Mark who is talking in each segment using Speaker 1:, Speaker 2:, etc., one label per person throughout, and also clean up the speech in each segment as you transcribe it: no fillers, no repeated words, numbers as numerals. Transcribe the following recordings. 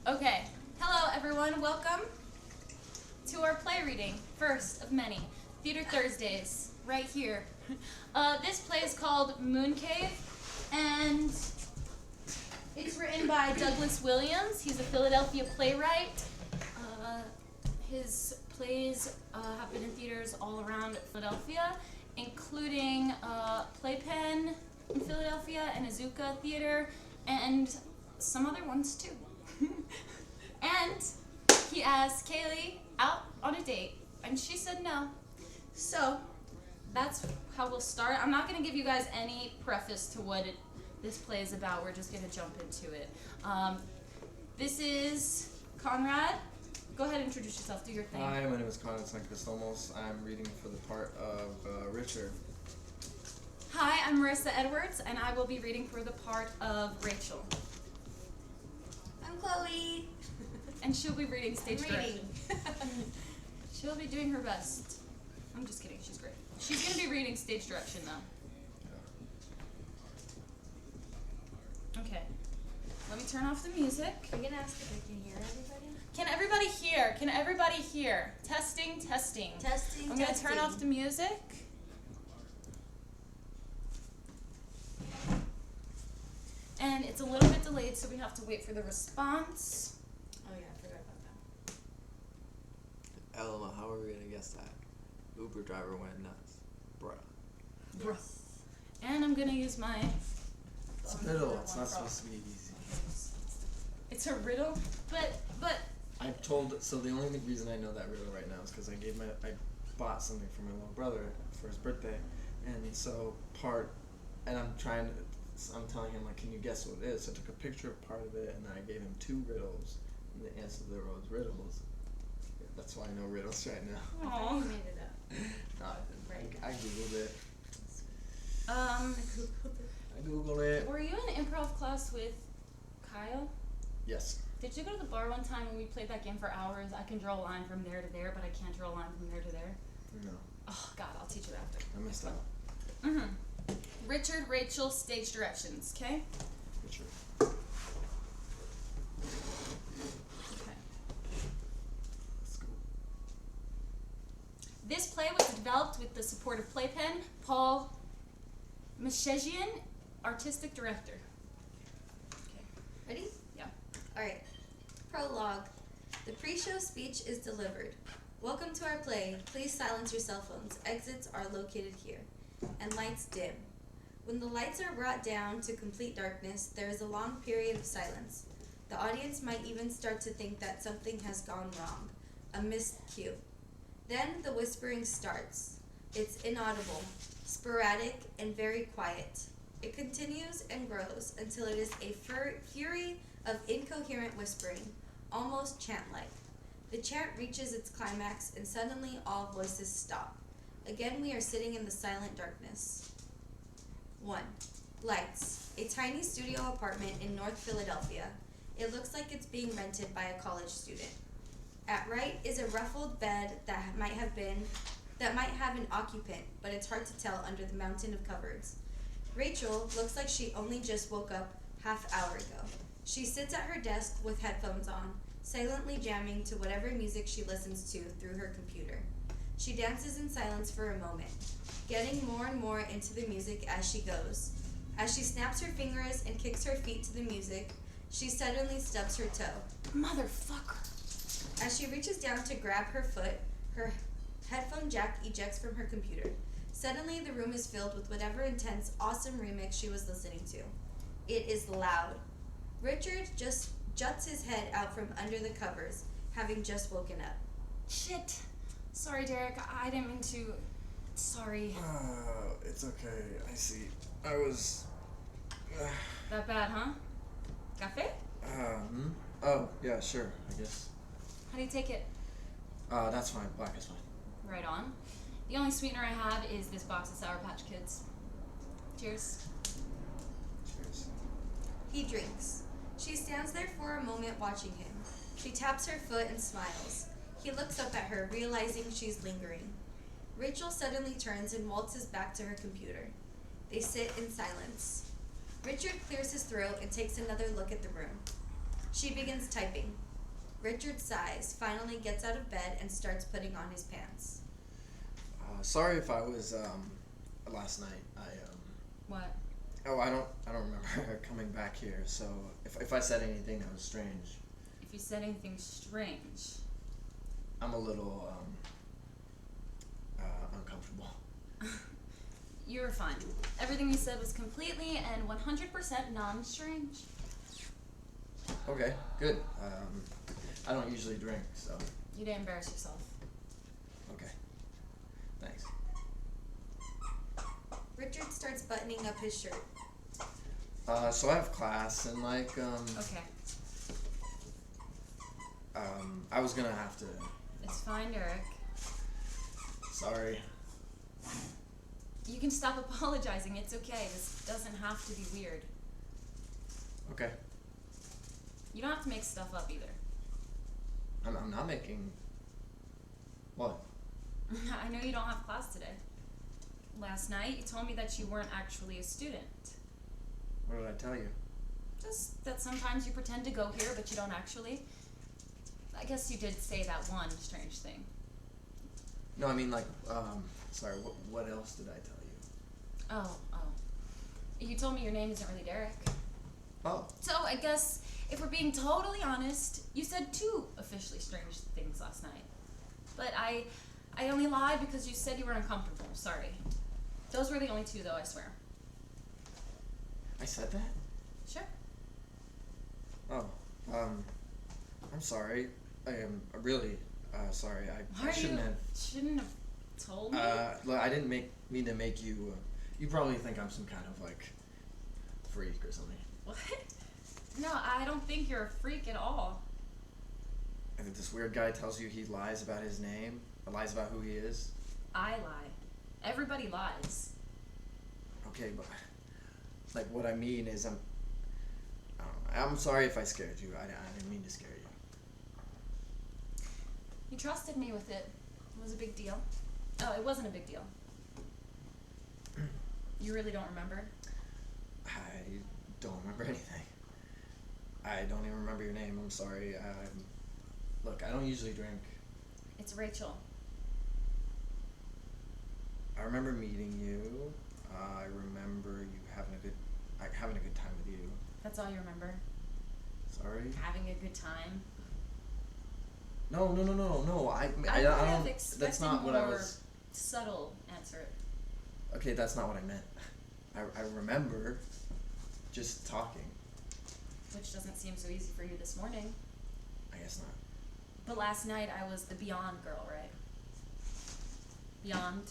Speaker 1: Okay, hello everyone, welcome to our play reading, first of many, Theater Thursdays, right here. This play is called Moon Cave, and it's written by Douglas Williams. He's a Philadelphia playwright. His plays have been in theaters all around Philadelphia, including Playpen in Philadelphia and Azuka Theater, and some other ones too. And he asked Kaylee out on a date, and she said no. So that's how we'll start. I'm not going to give you guys any preface to what this play is about. We're just going to jump into it. This is Conrad. Go ahead and introduce yourself. Do your thing.
Speaker 2: Hi, my name is Conrad Sunqvist-Olmos. I'm reading for the part of Richard.
Speaker 1: Hi, I'm Marissa Edwards, and I will be reading for the part of Rachel.
Speaker 3: I'm Chloe.
Speaker 1: And she'll be reading stage
Speaker 3: I'm
Speaker 1: direction.
Speaker 3: reading.
Speaker 1: She'll be doing her best. I'm just kidding. She's great. She's going to be reading stage direction, though. Okay. Let me turn off the music.
Speaker 3: Are you gonna ask if I can hear everybody?
Speaker 1: Can everybody hear? Can everybody hear? Testing, testing.
Speaker 3: Testing.
Speaker 1: I'm going to turn off the music. And it's a little bit delayed, so we have to wait for the response.
Speaker 3: Oh yeah, I forgot about that.
Speaker 2: LOL, how are we gonna guess that? Uber driver went nuts. Bruh.
Speaker 3: Yes.
Speaker 1: And I'm going to use my...
Speaker 2: It's a riddle. It's not supposed to be easy.
Speaker 1: It's a riddle, but
Speaker 2: So the only reason I know that riddle right now is because I bought something for my little brother for his birthday, and I'm telling him, like, can you guess what it is? So I took a picture of part of it, and then I gave him 2 riddles, and the answer to those riddles. That's why I know riddles right now.
Speaker 3: I thought you made it up.
Speaker 2: No, I didn't. I googled it. I googled it.
Speaker 1: Were you in improv class with Kyle?
Speaker 2: Yes.
Speaker 1: Did you go to the bar one time when we played that game for hours? I can draw a line from there to there, but I can't draw a line from there to there.
Speaker 2: No.
Speaker 1: Oh God, I'll teach you after.
Speaker 2: I messed up.
Speaker 1: Mm-hmm. Richard, Rachel, stage directions, okay?
Speaker 2: Richard.
Speaker 1: Okay.
Speaker 2: Let's go.
Speaker 1: This play was developed with the support of Playpen, Paul Meshegian, artistic director. Okay.
Speaker 3: Ready?
Speaker 1: Yeah.
Speaker 3: Alright. Prologue. The pre-show speech is delivered. Welcome to our play. Please silence your cell phones. Exits are located here. And lights dim. When the lights are brought down to complete darkness, there is a long period of silence. The audience might even start to think that something has gone wrong. A missed cue. Then the whispering starts. It's inaudible, sporadic, and very quiet. It continues and grows until it is a fury of incoherent whispering, almost chant-like. The chant reaches its climax, and suddenly all voices stop. Again, we are sitting in the silent darkness. 1. Lights. A tiny studio apartment in North Philadelphia. It looks like it's being rented by a college student. At right is a ruffled bed that might have an occupant, but it's hard to tell under the mountain of cupboards. Rachel looks like she only just woke up half-hour ago. She sits at her desk with headphones on, silently jamming to whatever music she listens to through her computer. She dances in silence for a moment, getting more and more into the music as she goes. As she snaps her fingers and kicks her feet to the music, she suddenly stubs her toe.
Speaker 1: Motherfucker.
Speaker 3: As she reaches down to grab her foot, her headphone jack ejects from her computer. Suddenly, the room is filled with whatever intense, awesome remix she was listening to. It is loud. Richard just juts his head out from under the covers, having just woken up.
Speaker 1: Shit. Sorry, Derek. I didn't mean to. Sorry.
Speaker 2: It's okay. I see. I was...
Speaker 1: That bad, huh? Cafe?
Speaker 2: Oh, yeah, sure, I guess.
Speaker 1: How do you take it?
Speaker 2: That's fine. Black is fine.
Speaker 1: Right on. The only sweetener I have is this box of Sour Patch Kids. Cheers.
Speaker 2: Cheers.
Speaker 3: He drinks. She stands there for a moment watching him. She taps her foot and smiles. He looks up at her, realizing she's lingering. Rachel suddenly turns and waltzes back to her computer. They sit in silence. Richard clears his throat and takes another look at the room. She begins typing. Richard sighs, finally gets out of bed, and starts putting on his pants.
Speaker 2: Sorry if I was last night.
Speaker 1: What?
Speaker 2: Oh, I don't remember coming back here. So if I said anything that was strange,
Speaker 1: If you said anything strange.
Speaker 2: I'm a little uncomfortable.
Speaker 1: You were fine. Everything you said was completely and 100% non-strange.
Speaker 2: Okay, good. I don't usually drink, so
Speaker 1: You didn't embarrass yourself.
Speaker 2: okay. Thanks.
Speaker 3: Richard starts buttoning up his shirt.
Speaker 2: So I have class and
Speaker 1: Okay.
Speaker 2: I was gonna have to.
Speaker 1: It's fine, Derek.
Speaker 2: Sorry.
Speaker 1: You can stop apologizing. It's okay. This doesn't have to be weird.
Speaker 2: Okay.
Speaker 1: You don't have to make stuff up either.
Speaker 2: I'm not making. What?
Speaker 1: I know you don't have class today. Last night, you told me that you weren't actually a student.
Speaker 2: What did I tell you?
Speaker 1: Just that sometimes you pretend to go here, but you don't actually. I guess you did say that one strange thing.
Speaker 2: No, I mean sorry. What else did I tell you?
Speaker 1: Oh. You told me your name isn't really Derek.
Speaker 2: Oh.
Speaker 1: So I guess if we're being totally honest, you said two officially strange things last night. But I only lied because you said you were uncomfortable. Sorry. Those were the only two, though, I swear.
Speaker 2: I said that?
Speaker 1: Sure.
Speaker 2: Oh. I'm sorry. I am really sorry. I shouldn't have.
Speaker 1: Shouldn't have told me?
Speaker 2: Look, I didn't mean to make you. You probably think I'm some kind of freak or something.
Speaker 1: What? No, I don't think you're a freak at all.
Speaker 2: And if this weird guy tells you he lies about his name, or lies about who he is.
Speaker 1: I lie. Everybody lies.
Speaker 2: Okay, but what I mean is I don't know. I'm sorry if I scared you. I didn't mean to scare you.
Speaker 1: You trusted me with it. It was a big deal. Oh, it wasn't a big deal. You really don't remember?
Speaker 2: I don't remember anything. I don't even remember your name. I'm sorry. Look, I don't usually drink.
Speaker 1: It's Rachel.
Speaker 2: I remember meeting you. I remember you having a good time with you.
Speaker 1: That's all you remember?
Speaker 2: Sorry.
Speaker 1: Having a good time?
Speaker 2: No. I
Speaker 1: would
Speaker 2: don't.
Speaker 1: have expected
Speaker 2: That's not what I
Speaker 1: more
Speaker 2: was.
Speaker 1: subtle answer.
Speaker 2: Okay, that's not what I meant. I remember just talking.
Speaker 1: Which doesn't seem so easy for you this morning.
Speaker 2: I guess not.
Speaker 1: But last night I was the Beyond girl, right? Beyond.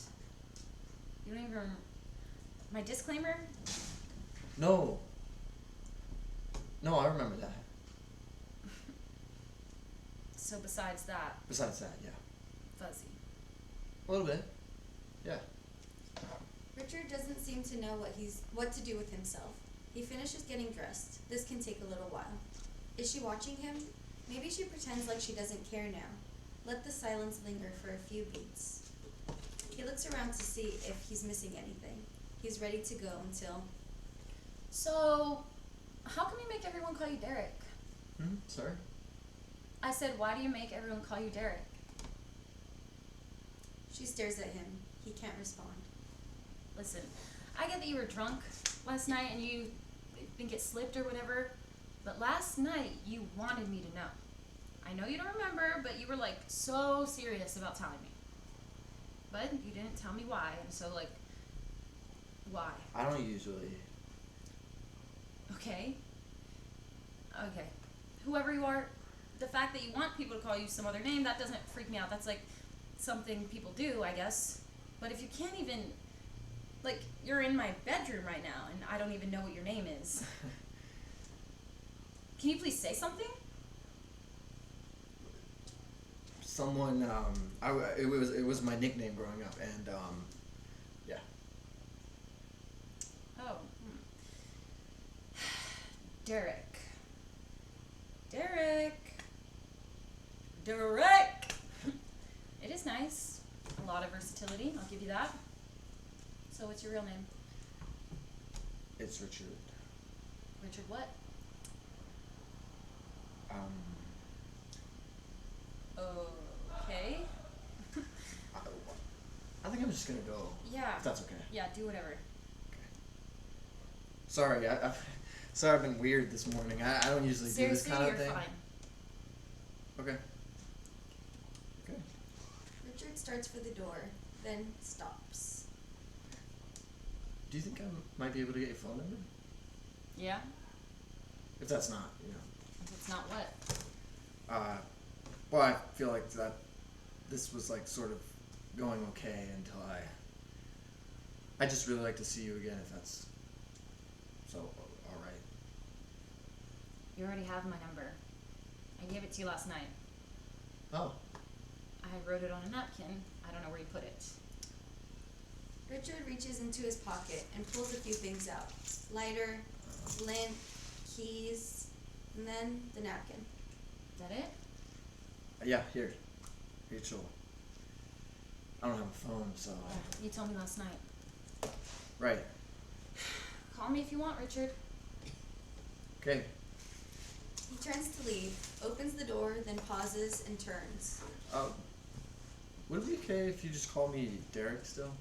Speaker 1: You don't even remember my disclaimer?
Speaker 2: No, I remember that.
Speaker 1: So besides that,
Speaker 2: Besides that, yeah.
Speaker 1: fuzzy.
Speaker 2: A little bit. Yeah.
Speaker 3: Richard doesn't seem to know what to do with himself. He finishes getting dressed. This can take a little while. Is she watching him? Maybe she pretends like she doesn't care now. Let the silence linger for a few beats. He looks around to see if he's missing anything. He's ready to go until...
Speaker 1: So, how can we make everyone call you Derek?
Speaker 2: Sorry?
Speaker 1: I said, why do you make everyone call you Derek?
Speaker 3: She stares at him. He can't respond.
Speaker 1: Listen, I get that you were drunk last night and you think it slipped or whatever, but last night you wanted me to know. I know you don't remember, but you were so serious about telling me. But you didn't tell me why, and so why?
Speaker 2: I don't usually.
Speaker 1: Okay. Whoever you are, the fact that you want people to call you some other name, that doesn't freak me out. That's something people do, I guess. But if you can't even, you're in my bedroom right now, and I don't even know what your name is. Can you please say something?
Speaker 2: Someone, it was my nickname growing up, and yeah.
Speaker 1: Oh. Derek. It is nice. A lot of versatility, I'll give you that. So what's your real name?
Speaker 2: It's Richard.
Speaker 1: Richard what? Okay.
Speaker 2: I think I'm just gonna go.
Speaker 1: Yeah.
Speaker 2: If that's okay.
Speaker 1: Yeah, do whatever.
Speaker 2: Okay. Sorry, I've been weird this morning. I don't usually do this
Speaker 1: Seriously,
Speaker 2: kind of
Speaker 1: you're
Speaker 2: thing.
Speaker 1: fine.
Speaker 2: Okay. Okay.
Speaker 3: Richard starts for the door, then stops.
Speaker 2: Do you think I might be able to get your phone number?
Speaker 1: Yeah?
Speaker 2: If that's not,
Speaker 1: If it's not what?
Speaker 2: Well, I feel like this was like sort of going okay until I just really like to see you again if that's so alright.
Speaker 1: You already have my number. I gave it to you last night.
Speaker 2: Oh.
Speaker 1: I wrote it on a napkin. I don't know where you put it.
Speaker 3: Richard reaches into his pocket and pulls a few things out. Lighter, lint, keys, and then the napkin.
Speaker 1: Is that it?
Speaker 2: Yeah, here. Rachel. I don't have a phone, so
Speaker 1: You told me last night.
Speaker 2: right.
Speaker 1: Call me if you want, Richard.
Speaker 2: Okay.
Speaker 3: He turns to leave, opens the door, then pauses and turns.
Speaker 2: Would it be okay if you just call me Derek still?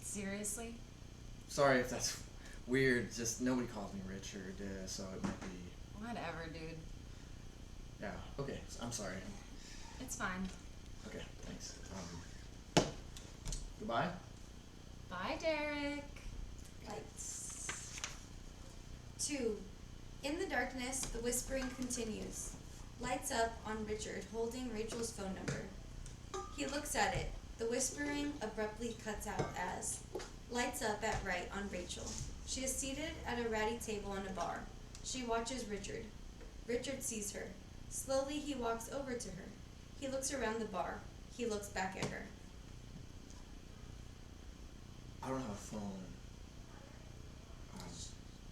Speaker 1: Seriously?
Speaker 2: Sorry if that's weird, just nobody calls me Richard, so it might be...
Speaker 1: Whatever, dude.
Speaker 2: Yeah, okay, I'm sorry.
Speaker 1: It's fine.
Speaker 2: Okay, thanks. Goodbye?
Speaker 1: Bye, Derek.
Speaker 3: Lights. 2. In the darkness, the whispering continues. Lights up on Richard, holding Rachel's phone number. He looks at it. The whispering abruptly cuts out as lights up at right on Rachel. She is seated at a ratty table in a bar. She watches Richard. Richard sees her. Slowly he walks over to her. He looks around the bar. He looks back at her.
Speaker 2: I don't have a phone.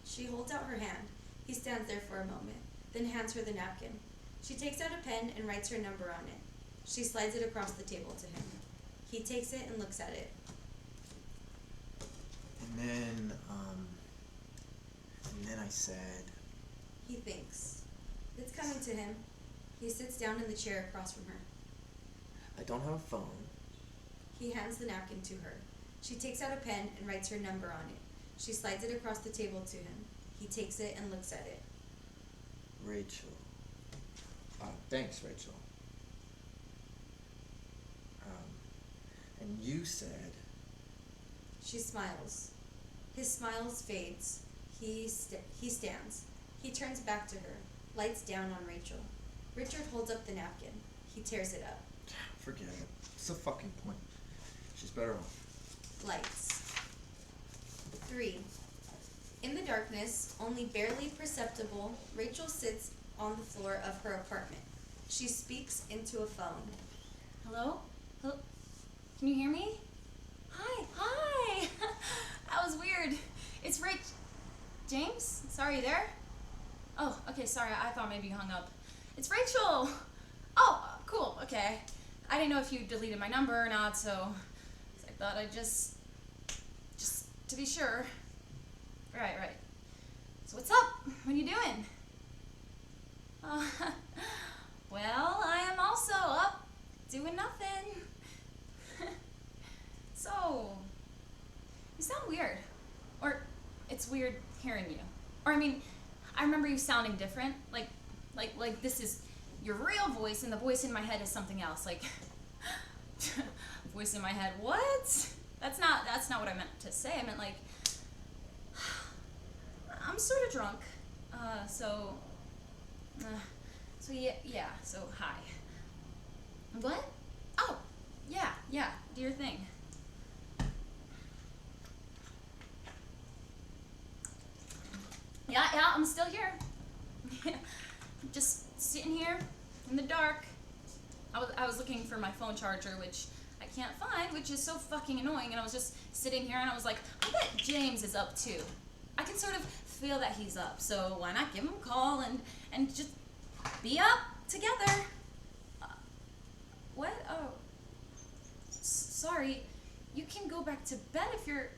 Speaker 3: She holds out her hand. He stands there for a moment, then hands her the napkin. She takes out a pen and writes her number on it. She slides it across the table to him. He takes it and looks at it.
Speaker 2: And then I said...
Speaker 3: He thinks. It's coming to him. He sits down in the chair across from her.
Speaker 2: I don't have a phone.
Speaker 3: He hands the napkin to her. She takes out a pen and writes her number on it. She slides it across the table to him. He takes it and looks at it.
Speaker 2: Rachel. Thanks, Rachel. And you said...
Speaker 3: She smiles. His smile fades. He stands. He turns back to her, lights down on Rachel. Richard holds up the napkin. He tears it up.
Speaker 2: Forget it. What's the fucking point? She's better off.
Speaker 3: Lights. 3. In the darkness, only barely perceptible, Rachel sits on the floor of her apartment. She speaks into a phone.
Speaker 1: Hello? Hello? Can you hear me? Hi. That was weird. It's Rach. James? Sorry, you there? Oh, okay, sorry. I thought maybe you hung up. It's Rachel! Oh, cool. Okay. I didn't know if you deleted my number or not, so I thought I'd just to be sure. Right. So what's up? What are you doing? Well, I am also up doing nothing. So, you sound weird. Or it's weird hearing you. Or I remember you sounding different. Like this is your real voice and the voice in my head is something else. Like voice in my head, what? That's not what I meant to say. I meant like I'm sort of drunk. So hi. What? Oh, yeah, do your thing. Yeah, I'm still here. Just sitting here in the dark. I was looking for my phone charger, which I can't find, which is so fucking annoying, and I was just sitting here and I was like, I bet James is up too. I can sort of feel that he's up, so why not give him a call and just be up together. What? Oh. Sorry. You can go back to bed if you're...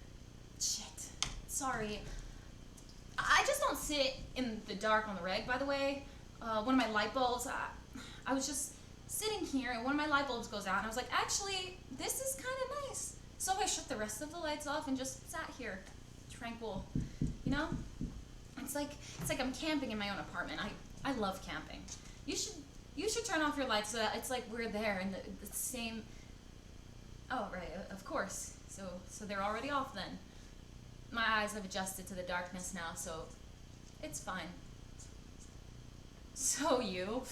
Speaker 1: Shit. Sorry. I just don't sit in the dark on the reg, by the way. one of my light bulbs. I was just sitting here and one of my light bulbs goes out and I was like, actually, this is kind of nice. So I shut the rest of the lights off and just sat here, tranquil. You know? It's like I'm camping in my own apartment. I love camping. You should turn off your lights so that it's like we're there in the same. Oh right, of course. So they're already off then. My eyes have adjusted to the darkness now, so it's fine. So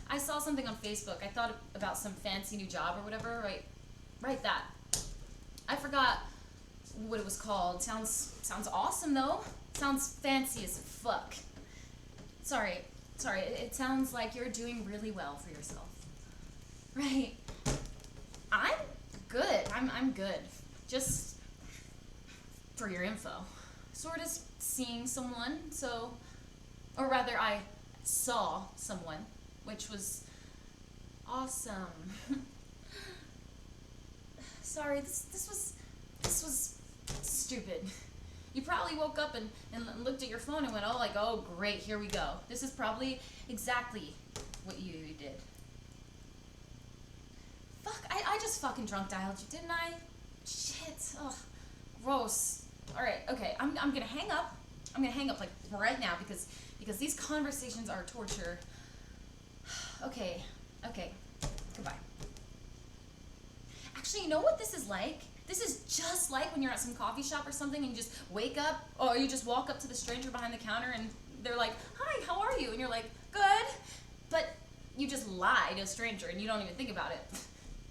Speaker 1: I saw something on Facebook. I thought about some fancy new job or whatever. Right that. I forgot what it was called. Sounds awesome though. Sounds fancy as fuck. Sorry. It sounds like you're doing really well for yourself. Right. I'm good. I'm good. Just for your info. Sort of seeing someone, or rather I saw someone, which was awesome. Sorry, this was stupid. You probably woke up and looked at your phone and went, oh great, here we go. This is probably exactly what you did. Fuck, I just fucking drunk dialed you, didn't I? Shit, ugh, gross. Alright, okay, I'm gonna hang up. I'm gonna hang up like right now because these conversations are torture. Okay, goodbye. Actually, you know what this is like? This is just like when you're at some coffee shop or something and you just wake up, or you just walk up to the stranger behind the counter and they're like, hi, how are you? And you're like, good. But you just lie to a stranger and you don't even think about it.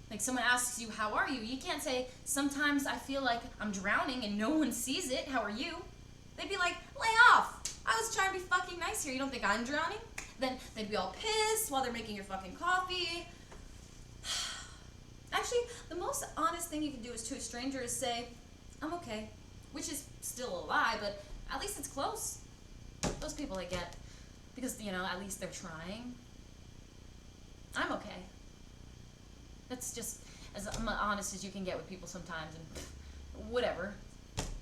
Speaker 1: Like someone asks you, how are you? You can't say, sometimes I feel like I'm drowning and no one sees it. How are you? They'd be like, lay off. I was trying to be fucking nice here. You don't think I'm drowning? Then they'd be all pissed while they're making your fucking coffee. Actually, the most honest thing you can do is to a stranger is say, I'm okay. Which is still a lie, but at least it's close. Those people I get. Because, at least they're trying. I'm okay. That's just as honest as you can get with people sometimes, and whatever.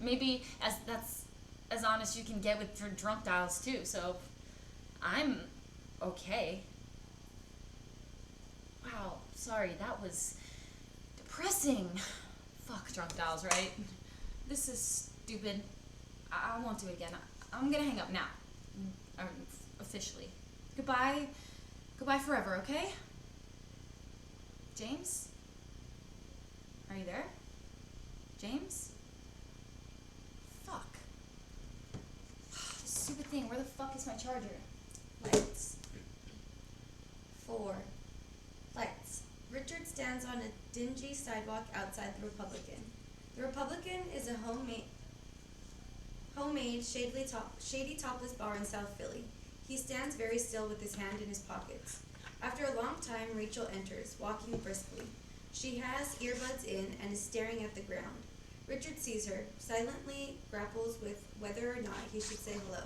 Speaker 1: Maybe that's as honest you can get with drunk dials too, so I'm okay. Wow, sorry, that was depressing. Fuck drunk dials, right? This is stupid. I won't do it again. I'm gonna hang up now. Officially. Goodbye. Goodbye forever, okay? James? Are you there? James? Fuck. This stupid thing. Where the fuck is my charger?
Speaker 3: Lights. 4. Lights. Richard stands on a dingy sidewalk outside the Republican. The Republican is a homemade shady topless bar in South Philly. He stands very still with his hand in his pockets. After a long time, Rachel enters, walking briskly. She has earbuds in and is staring at the ground. Richard sees her, silently grapples with whether or not he should say hello.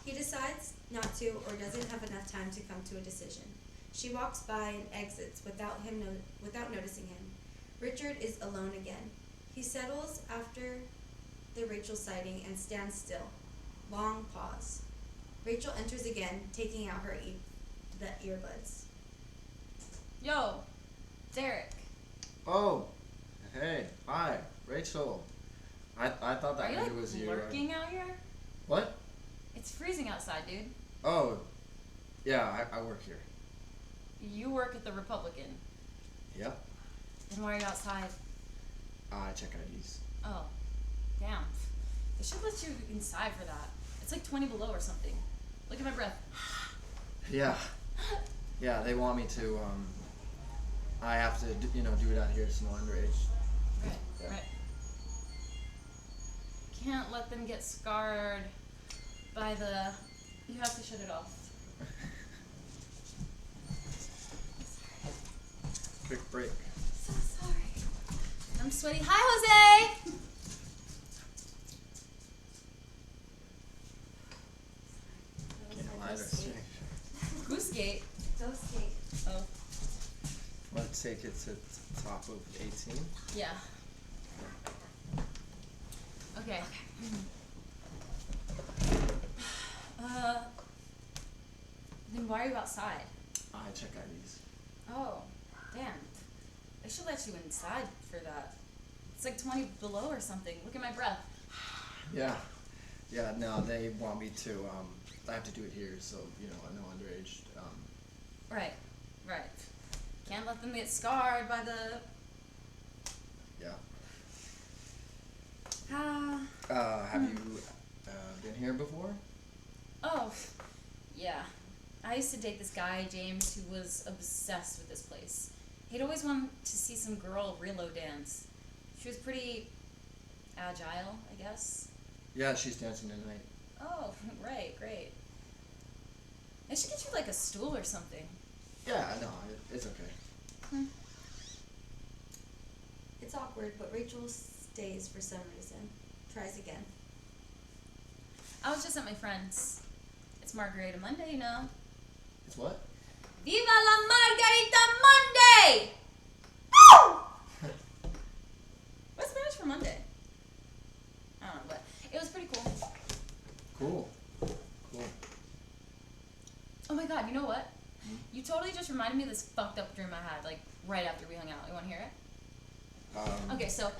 Speaker 3: He decides not to or doesn't have enough time to come to a decision. She walks by and exits without noticing him. Richard is alone again. He settles after the Rachel sighting and stands still. Long pause. Rachel enters again, taking out her the earbuds.
Speaker 1: Yo, Derek.
Speaker 2: Oh, hey, hi, Rachel. I thought that maybe was you.
Speaker 1: Are you lurking out here?
Speaker 2: What?
Speaker 1: It's freezing outside, dude.
Speaker 2: Oh, yeah, I work here.
Speaker 1: You work at the Republican.
Speaker 2: Yep.
Speaker 1: Then why are you outside?
Speaker 2: I check IDs.
Speaker 1: Oh, damn. They should let you inside for that. It's like 20 below or something. Look at my breath.
Speaker 2: Yeah. Yeah, they want me to, I have to, do it out here. It's no underage.
Speaker 1: Right,
Speaker 2: Yeah.
Speaker 1: right. Can't let them get scarred by the... You have to shut it off.
Speaker 2: Quick break.
Speaker 1: So sorry. I'm sweaty. Hi, Jose!
Speaker 2: Can't lie to a stranger.
Speaker 1: Goose Gate.
Speaker 3: Ghost gate.
Speaker 1: Oh.
Speaker 2: Let's take it to the top of 18.
Speaker 1: Yeah. Okay. Then why are you outside?
Speaker 2: I check IDs.
Speaker 1: Oh, damn. They should let you inside for that. It's like 20 below or something. Look at my breath.
Speaker 2: Yeah. Yeah, no, they want me to, I have to do it here, so, no underage,
Speaker 1: Right. Can't let them get scarred by the...
Speaker 2: yeah.
Speaker 1: Ah.
Speaker 2: Have you, been here before?
Speaker 1: Oh, yeah. I used to date this guy, James, who was obsessed with this place. He'd always wanted to see some girl reload dance. She was pretty agile, I guess.
Speaker 2: Yeah, she's dancing tonight.
Speaker 1: Oh, right, great. I should get you like a stool or something.
Speaker 2: Yeah, no, it's okay.
Speaker 3: It's awkward, but Rachel stays for some reason. Tries again.
Speaker 1: I was just at my friend's. It's Margarita Monday, you know.
Speaker 2: It's what?
Speaker 1: Viva la Margarita Monday! Woo! What's Spanish for Monday? I don't know, but it was pretty cool.
Speaker 2: Cool.
Speaker 1: Oh my god, you know what? You totally just reminded me of this fucked up dream I had, like, right after we hung out. You wanna hear it? Okay, so,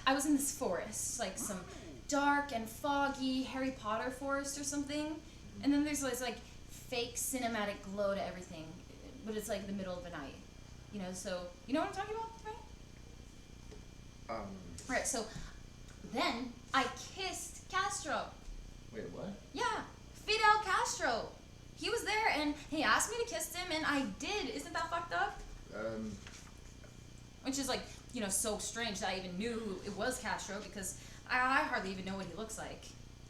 Speaker 1: I was in this forest, like some dark and foggy Harry Potter forest or something, and then there's this, like, fake cinematic glow to everything, but it's, like, the middle of the night. So, you know what I'm talking about, right? Right, so, then, I kissed Castro.
Speaker 2: Wait, what?
Speaker 1: Yeah, Fidel Castro. He was there, and he asked me to kiss him, and I did. Isn't that fucked up? Which is, like, so strange that I even knew who it was Castro, because I hardly even know what he looks like.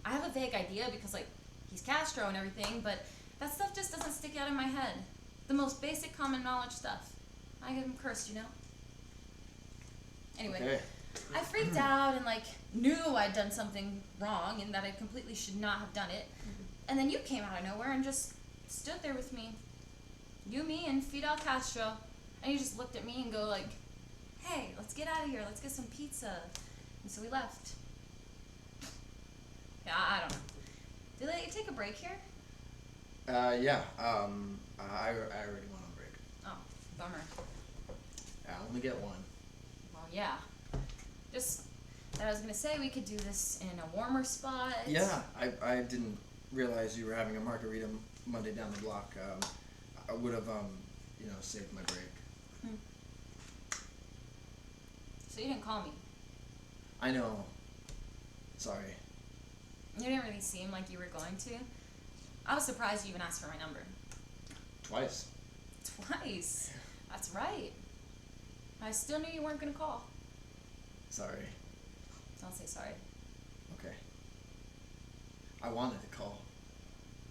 Speaker 1: I have a vague idea because, like, he's Castro and everything, but that stuff just doesn't stick out in my head. The most basic common knowledge stuff. I am cursed, Anyway,
Speaker 2: Okay.
Speaker 1: I freaked out and, like, knew I'd done something wrong and that I completely should not have done it. And then you came out of nowhere and just stood there with me. You, me, and Fidel Castro. And you just looked at me and go like, hey, let's get out of here. Let's get some pizza. And so we left. Yeah, I don't know. Did they take a break here?
Speaker 2: Yeah. I already went on break.
Speaker 1: Oh, bummer.
Speaker 2: I only get one.
Speaker 1: Well, yeah. Just that I was going to say we could do this in a warmer spot.
Speaker 2: Yeah, I didn't realize you were having a margarita Monday down the block. I would have, saved my break.
Speaker 1: So you didn't call me?
Speaker 2: I know. Sorry.
Speaker 1: You didn't really seem like you were going to. I was surprised you even asked for my number.
Speaker 2: Twice.
Speaker 1: Twice? That's right. I still knew you weren't going to call.
Speaker 2: Sorry.
Speaker 1: Don't say sorry.
Speaker 2: Okay. I wanted to call.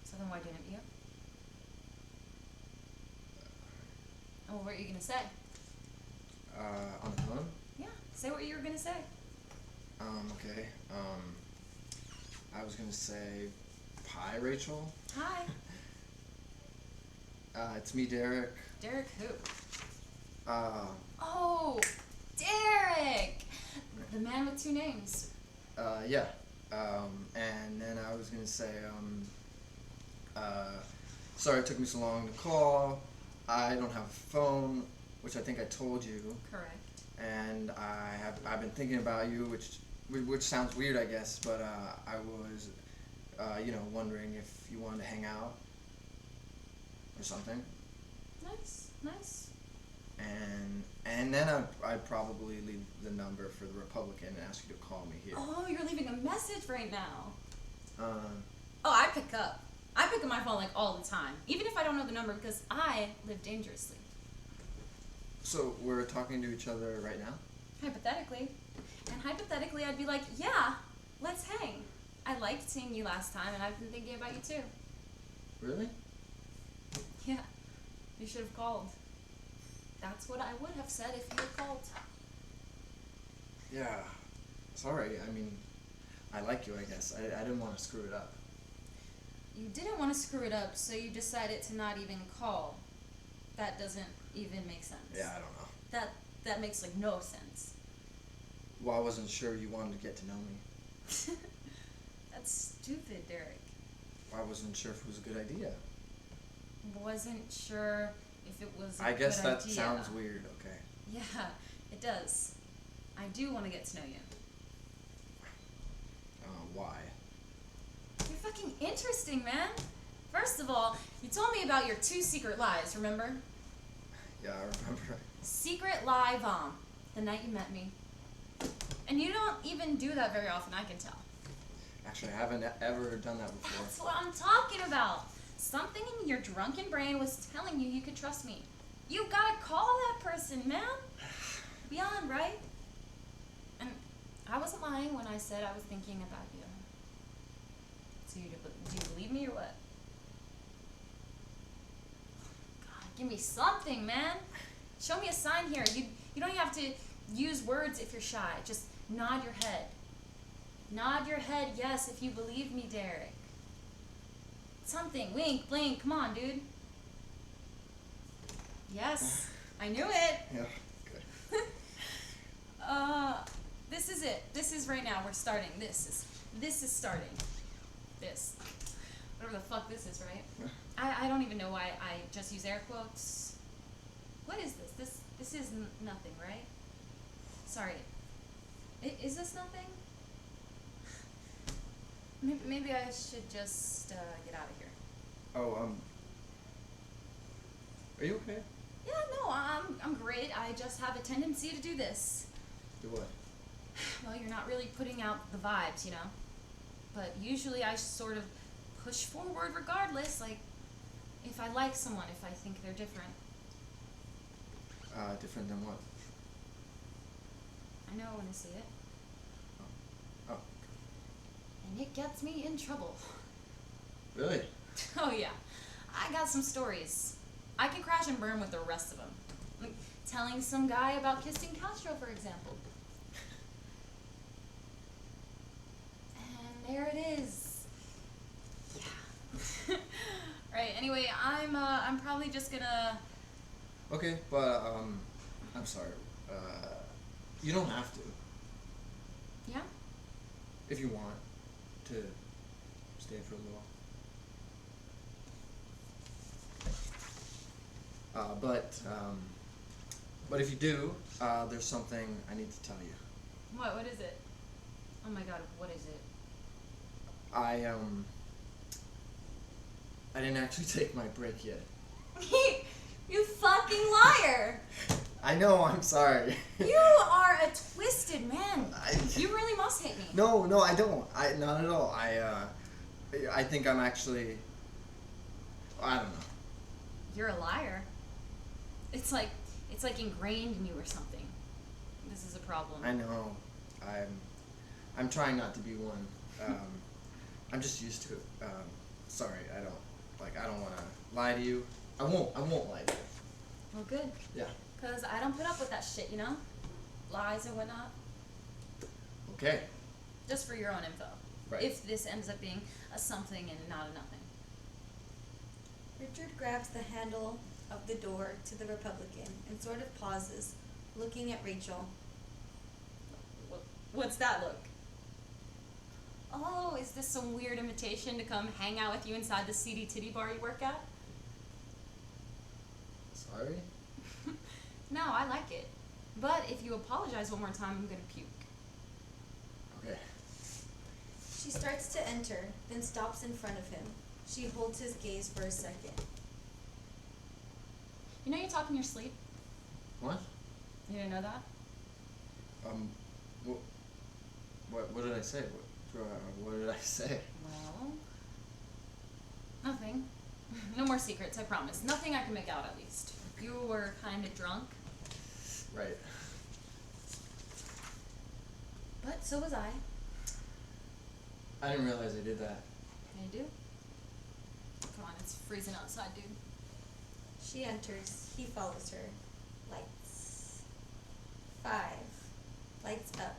Speaker 1: So then why didn't you? Oh, what were you going to say?
Speaker 2: On the phone?
Speaker 1: Yeah, say what you were going to say.
Speaker 2: Okay. I was gonna say, hi, Rachel.
Speaker 1: Hi.
Speaker 2: It's me, Derek.
Speaker 1: Derek who?
Speaker 2: Uh,
Speaker 1: Derek! The man with two names.
Speaker 2: Yeah. And then I was gonna say, sorry it took me so long to call. I don't have a phone, which I think I told you.
Speaker 1: Correct.
Speaker 2: And I've been thinking about you, which sounds weird, I guess, but I was, wondering if you wanted to hang out or something.
Speaker 1: Nice.
Speaker 2: And then I'd probably leave the number for the Republican and ask you to call me here.
Speaker 1: Oh, you're leaving a message right now.
Speaker 2: Uh,
Speaker 1: Oh, I pick up. I pick up my phone like all the time, even if I don't know the number, because I live dangerously.
Speaker 2: So we're talking to each other right now?
Speaker 1: Hypothetically. And hypothetically, I'd be like, yeah, let's hang. I liked seeing you last time, and I've been thinking about you too.
Speaker 2: Really?
Speaker 1: Yeah, you should have called. That's what I would have said if you had called.
Speaker 2: Yeah. Sorry, I mean, I like you, I guess. I didn't want to screw it up.
Speaker 1: You didn't want to screw it up, so you decided to not even call. That doesn't even make sense.
Speaker 2: Yeah, I don't know.
Speaker 1: That makes like no sense.
Speaker 2: Well, I wasn't sure you wanted to get to know me.
Speaker 1: That's stupid, Derek.
Speaker 2: I wasn't sure if it was a good idea.
Speaker 1: wasn't sure if it was a
Speaker 2: I guess
Speaker 1: good
Speaker 2: that
Speaker 1: idea.
Speaker 2: sounds weird, okay.
Speaker 1: Yeah, it does. I do want to get to know you.
Speaker 2: Why?
Speaker 1: You're fucking interesting, man. First of all, you told me about your 2 secret lies, remember?
Speaker 2: Yeah, I remember.
Speaker 1: Secret lie bomb, the night you met me. And you don't even do that very often, I can tell.
Speaker 2: Actually, I haven't ever done that before.
Speaker 1: That's what I'm talking about. Something in your drunken brain was telling you could trust me. You gotta call that person, man. Beyond, right? And I wasn't lying when I said I was thinking about you. So do you believe me or what? God, give me something, man. Show me a sign here. You don't even have to use words if you're shy. Just nod your head. Nod your head, yes, if you believe me, Derek. Something. Wink, blink. Come on, dude. Yes, I knew it.
Speaker 2: Yeah, good.
Speaker 1: This is it. This is right now. We're starting. This is starting. This. Whatever the fuck this is, right? I don't even know why I just use air quotes. What is this? This is nothing, right? Sorry. Is this nothing? Maybe I should just get out of here.
Speaker 2: Oh, are you okay?
Speaker 1: Yeah, no, I'm great. I just have a tendency to do this.
Speaker 2: Do what?
Speaker 1: Well, you're not really putting out the vibes, you know? But usually I sort of push forward regardless, like if I like someone, if I think they're different.
Speaker 2: Different than what?
Speaker 1: I know when I see it.
Speaker 2: Oh.
Speaker 1: And it gets me in trouble.
Speaker 2: Really?
Speaker 1: Oh yeah. I got some stories. I can crash and burn with the rest of them. Like telling some guy about kissing Castro, for example. And there it is. Yeah. Right, anyway, I'm probably just gonna...
Speaker 2: Okay, but, I'm sorry. You don't have to.
Speaker 1: Yeah?
Speaker 2: If you want to stay for a little. But if you do, there's something I need to tell you.
Speaker 1: What is it? Oh my god, what is it?
Speaker 2: I didn't actually take my break yet.
Speaker 1: You fucking liar!
Speaker 2: I know, I'm sorry.
Speaker 1: You are a twisted man. You really must hate me.
Speaker 2: No, I don't. Not at all. I think I'm actually, I don't know.
Speaker 1: You're a liar. It's like ingrained in you or something. This is a problem.
Speaker 2: I know. I'm trying not to be one. I'm just used to it. Sorry, I don't want to lie to you. I won't lie to you.
Speaker 1: Well, good.
Speaker 2: Yeah.
Speaker 1: Because I don't put up with that shit, you know? Lies and whatnot.
Speaker 2: Okay.
Speaker 1: Just for your own info.
Speaker 2: Right.
Speaker 1: If this ends up being a something and not a nothing.
Speaker 3: Richard grabs the handle of the door to the Republican and sort of pauses, looking at Rachel.
Speaker 1: What's that look? Oh, is this some weird invitation to come hang out with you inside the seedy titty bar you work at?
Speaker 2: Sorry?
Speaker 1: No, I like it. But if you apologize one more time, I'm gonna puke.
Speaker 2: Okay.
Speaker 3: She starts to enter, then stops in front of him. She holds his gaze for a second.
Speaker 1: You know you talk in your sleep?
Speaker 2: What?
Speaker 1: You didn't know that?
Speaker 2: What did I say? What did I say?
Speaker 1: Well, nothing. No more secrets, I promise. Nothing I can make out, at least. You were kind of drunk.
Speaker 2: Right.
Speaker 1: But so was I.
Speaker 2: I didn't realize I did that.
Speaker 1: You do? Come on, it's freezing outside, dude.
Speaker 3: She enters. He follows her. Lights. 5. Lights up.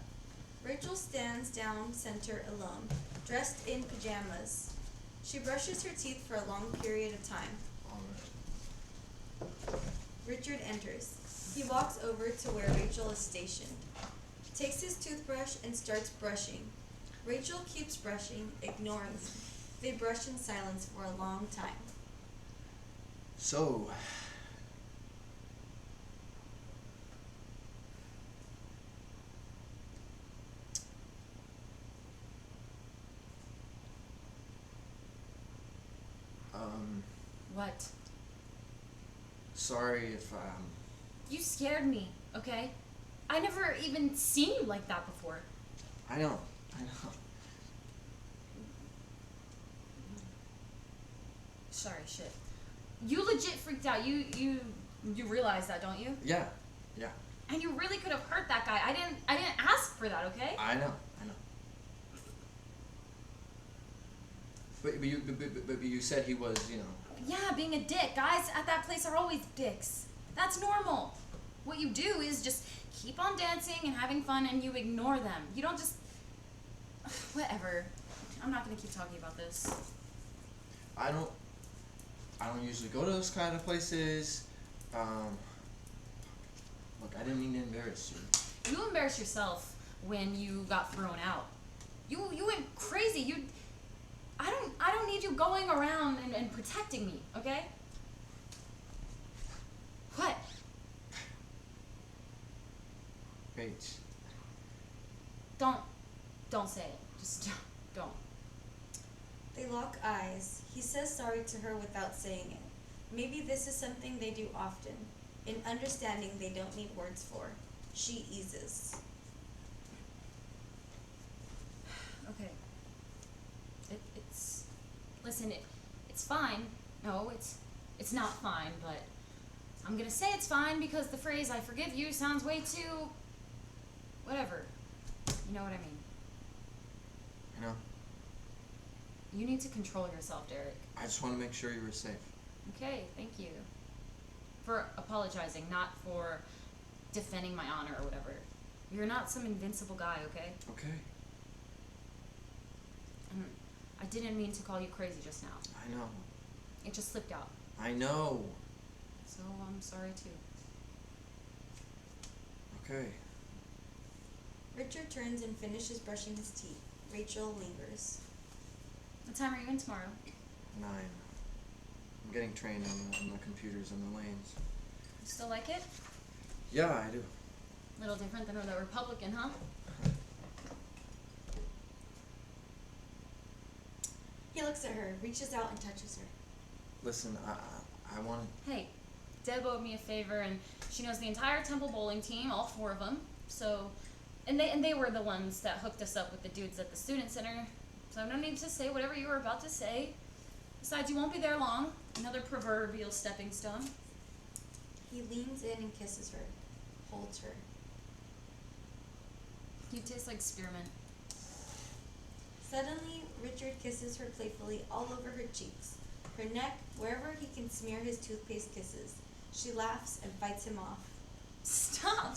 Speaker 3: Rachel stands down center alone, dressed in pajamas. She brushes her teeth for a long period of time. Richard enters. He walks over to where Rachel is stationed, takes his toothbrush and starts brushing. Rachel keeps brushing, ignoring him. They brush in silence for a long time.
Speaker 2: So,
Speaker 1: What?
Speaker 2: sorry if
Speaker 1: You scared me, okay? I never even seen you like that before.
Speaker 2: I know.
Speaker 1: Sorry, shit. You legit freaked out. You realize that, don't you?
Speaker 2: Yeah.
Speaker 1: And you really could have hurt that guy. I didn't ask for that, okay?
Speaker 2: I know. But you said he was,
Speaker 1: Yeah, being a dick. Guys at that place are always dicks. That's normal. What you do is just keep on dancing and having fun and you ignore them. You don't just... Whatever. I'm not going to keep talking about this.
Speaker 2: I don't usually go to those kind of places. Look, I didn't mean to embarrass you.
Speaker 1: You embarrassed yourself when you got thrown out. You went crazy. I don't need you going around and protecting me, okay? What?
Speaker 2: Rach.
Speaker 1: Don't say it. Just don't.
Speaker 3: They lock eyes. He says sorry to her without saying it. Maybe this is something they do often. An understanding they don't need words for. She eases.
Speaker 1: Okay. Listen, it's fine. No, it's not fine, but I'm gonna say it's fine because the phrase "I forgive you" sounds way too... whatever. You know what I mean?
Speaker 2: I know.
Speaker 1: You need to control yourself, Derek.
Speaker 2: I just want to make sure you were safe.
Speaker 1: Okay, thank you. For apologizing, not for defending my honor or whatever. You're not some invincible guy, okay?
Speaker 2: Okay.
Speaker 1: And I didn't mean to call you crazy just now.
Speaker 2: I know.
Speaker 1: It just slipped out.
Speaker 2: I know.
Speaker 1: So I'm sorry too.
Speaker 2: Okay.
Speaker 3: Richard turns and finishes brushing his teeth. Rachel lingers.
Speaker 1: What time are you in tomorrow?
Speaker 2: 9. I'm getting trained on the computers and the lanes.
Speaker 1: You still like it?
Speaker 2: Yeah, I do.
Speaker 1: A little different than the Republican, huh?
Speaker 3: He looks at her, reaches out and touches her.
Speaker 2: Listen, I want to...
Speaker 1: Hey, Deb owed me a favor, and she knows the entire Temple bowling team, all 4 of them. So, and they were the ones that hooked us up with the dudes at the student center. So no need to say whatever you were about to say. Besides, you won't be there long. Another proverbial stepping stone.
Speaker 3: He leans in and kisses her, holds her.
Speaker 1: You taste like spearmint.
Speaker 3: Suddenly, Richard kisses her playfully all over her cheeks, her neck, wherever he can smear his toothpaste kisses. She laughs and fights him off.
Speaker 1: Stop!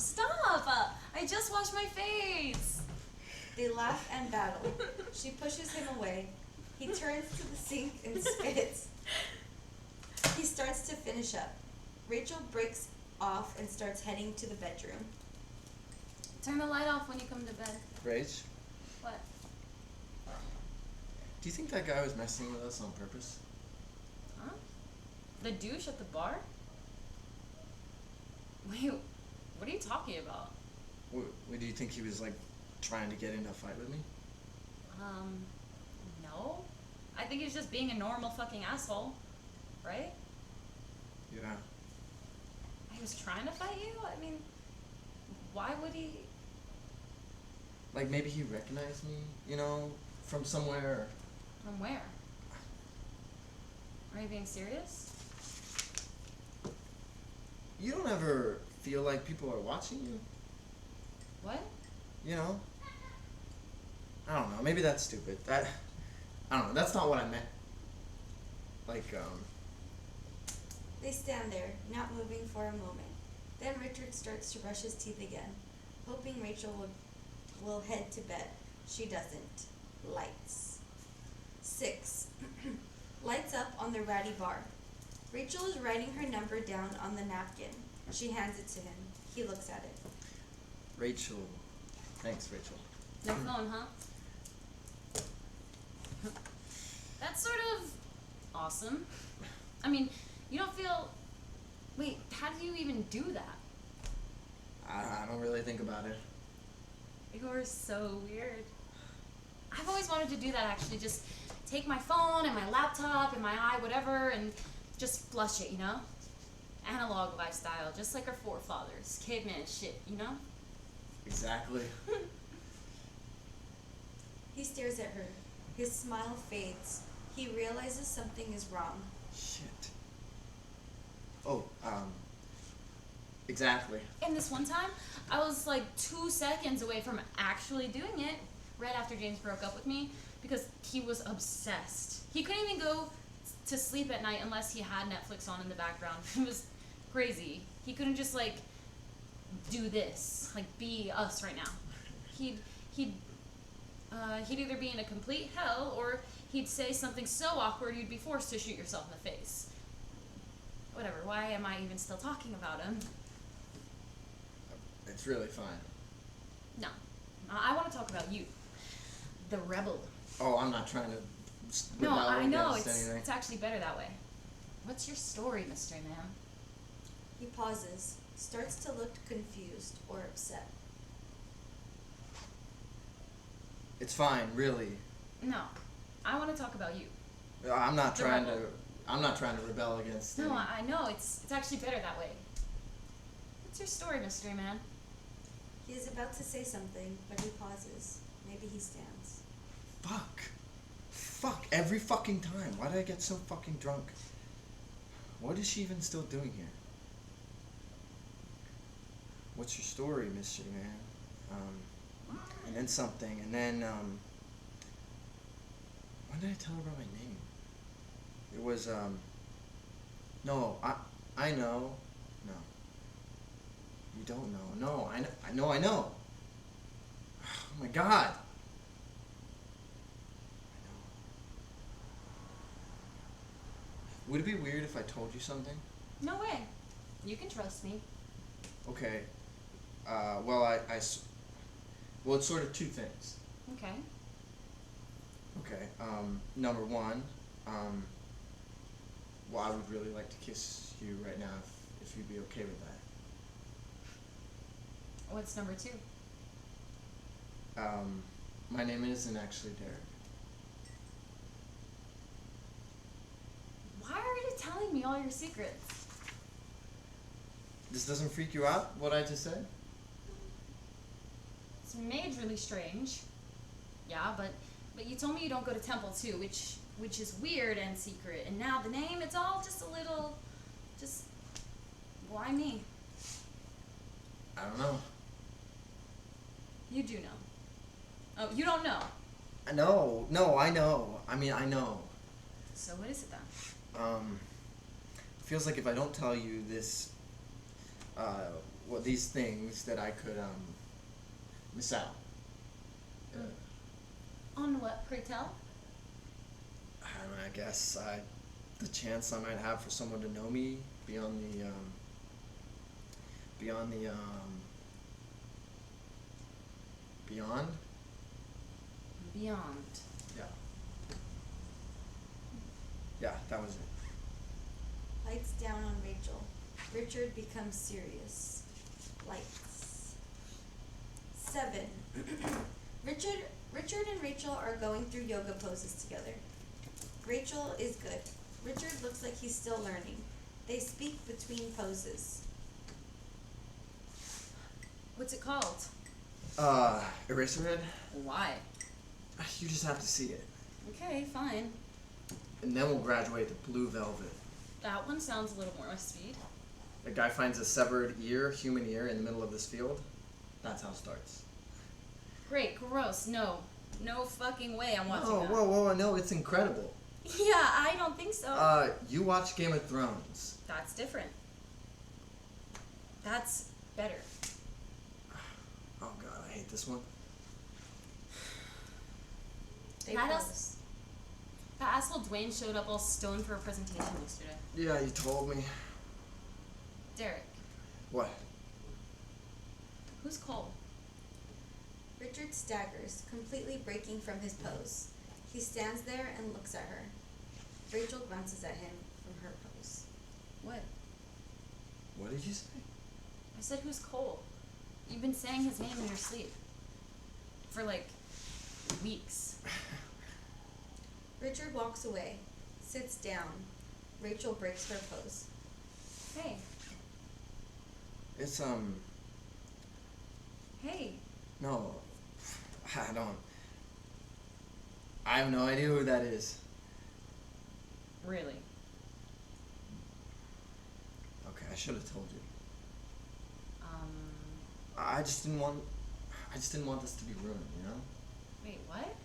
Speaker 1: I just washed my face!
Speaker 3: They laugh and battle. She pushes him away. He turns to the sink and spits. He starts to finish up. Rachel breaks off and starts heading to the bedroom.
Speaker 1: Turn the light off when you come to bed.
Speaker 2: Rach,
Speaker 1: What?
Speaker 2: do you think that guy was messing with us on purpose?
Speaker 1: Huh? The douche at the bar? Wait, what are you talking about?
Speaker 2: What do you think he was, like, trying to get into a fight with me?
Speaker 1: No. I think he's just being a normal fucking asshole. Right?
Speaker 2: Yeah.
Speaker 1: He was trying to fight you? I mean, why would he?
Speaker 2: Like, maybe he recognized me, from somewhere.
Speaker 1: From where? Are you being serious?
Speaker 2: You don't ever feel like people are watching you?
Speaker 1: What?
Speaker 2: I don't know, maybe that's stupid. I don't know, that's not what I meant. Like,
Speaker 3: They stand there, not moving for a moment. Then Richard starts to brush his teeth again, hoping Rachel will head to bed. She doesn't. Lights. 6. Lights up on the ratty bar. Rachel is writing her number down on the napkin. She hands it to him. He looks at it.
Speaker 2: Rachel. Thanks, Rachel.
Speaker 1: No phone, huh? That's sort of awesome. I mean, You don't feel. Wait, how do you even do that?
Speaker 2: I don't really think about it.
Speaker 1: You're so weird. I've always wanted to do that actually. Just take my phone and my laptop and my whatever, and just flush it, you know? Analog lifestyle, just like our forefathers. Caveman shit, you know?
Speaker 2: Exactly.
Speaker 3: He stares at her. His smile fades. He realizes something is wrong.
Speaker 2: Shit. Oh, exactly.
Speaker 1: And this one time, I was like 2 seconds away from actually doing it right after James broke up with me because he was obsessed. He couldn't even go to sleep at night unless he had Netflix on in the background. It was crazy. He couldn't just like do this, like be us right now. He'd either be in a complete hell or he'd say something so awkward you'd be forced to shoot yourself in the face. Whatever, why am I even still talking about him?
Speaker 2: It's really fine.
Speaker 1: No. I want to talk about you. The rebel.
Speaker 2: Oh, I'm not trying to
Speaker 1: No,
Speaker 2: rebel
Speaker 1: I know,
Speaker 2: against anything.
Speaker 1: it's actually better that way. What's your story, Mystery Man?
Speaker 3: He pauses, starts to look confused or upset.
Speaker 2: It's fine, really.
Speaker 1: No. I want to talk about you.
Speaker 2: I'm not
Speaker 1: The
Speaker 2: trying
Speaker 1: rebel.
Speaker 2: to. I'm not trying to rebel against.
Speaker 1: No,
Speaker 2: any-
Speaker 1: I know, it's actually better that way. What's your story, Mystery Man?
Speaker 3: He is about to say something, but he pauses. Maybe he stands.
Speaker 2: Fuck. Every fucking time. Why did I get so fucking drunk? What is she even still doing here? What's your story, Mystery Man? And then something, and then, when did I tell her about my name? It was, no, I know. No. You don't know. No, I know. Oh my god. I know. Would it be weird if I told you something?
Speaker 1: No way. You can trust me.
Speaker 2: Okay. Well, well, it's sort of two things.
Speaker 1: Okay.
Speaker 2: Okay. Number one, well, I would really like to kiss you right now if you'd be okay with that.
Speaker 1: What's number 2?
Speaker 2: My name isn't actually Derek.
Speaker 1: Why are you telling me all your secrets?
Speaker 2: This doesn't freak you out, what I just said?
Speaker 1: It's majorly strange. Yeah, but you told me you don't go to temple too, which is weird and secret. And now the name, it's all just a little, just, why me?
Speaker 2: I don't know.
Speaker 1: You do know. Oh, you don't know.
Speaker 2: No, I know. I mean, I know.
Speaker 1: So what is it then?
Speaker 2: Feels like if I don't tell you this, well, these things that I could, miss out.
Speaker 1: On what, pray tell?
Speaker 2: I don't know, I guess the chance I might have for someone to know me beyond the beyond?
Speaker 1: Beyond.
Speaker 2: Yeah. Yeah, that was it.
Speaker 3: Lights down on Rachel. Richard becomes serious. Lights. 7. Richard and Rachel are going through yoga poses together. Rachel is good. Richard looks like he's still learning. They speak between poses.
Speaker 1: What's it called?
Speaker 2: Eraserhead?
Speaker 1: Why?
Speaker 2: You just have to see it.
Speaker 1: Okay, fine.
Speaker 2: And then we'll graduate to Blue Velvet.
Speaker 1: That one sounds a little more my speed.
Speaker 2: A guy finds a severed ear, human ear, in the middle of this field. That's how it starts.
Speaker 1: Great, gross. No fucking way I'm watching that.
Speaker 2: Whoa, no, it's incredible.
Speaker 1: Yeah, I don't think so.
Speaker 2: You watch Game of Thrones.
Speaker 1: That's different. That's better.
Speaker 2: Oh god, I hate this one.
Speaker 3: They
Speaker 1: That
Speaker 3: pose.
Speaker 1: That asshole Dwayne showed up all stoned for a presentation yesterday.
Speaker 2: Yeah, you told me.
Speaker 1: Derek,
Speaker 2: What?
Speaker 1: who's Cole?
Speaker 3: Richard staggers, completely breaking from his pose. He stands there and looks at her. Rachel glances at him from her pose.
Speaker 1: What?
Speaker 2: What did you say?
Speaker 1: I said, who's Cole? You've been saying his name in your sleep. For like weeks.
Speaker 3: Richard walks away, sits down. Rachel breaks her pose.
Speaker 1: Hey.
Speaker 2: It's,
Speaker 1: Hey.
Speaker 2: no. I have no idea who that is.
Speaker 1: Really?
Speaker 2: Okay, I should have told you. I just didn't want this to be ruined, you know?
Speaker 1: Wait, what?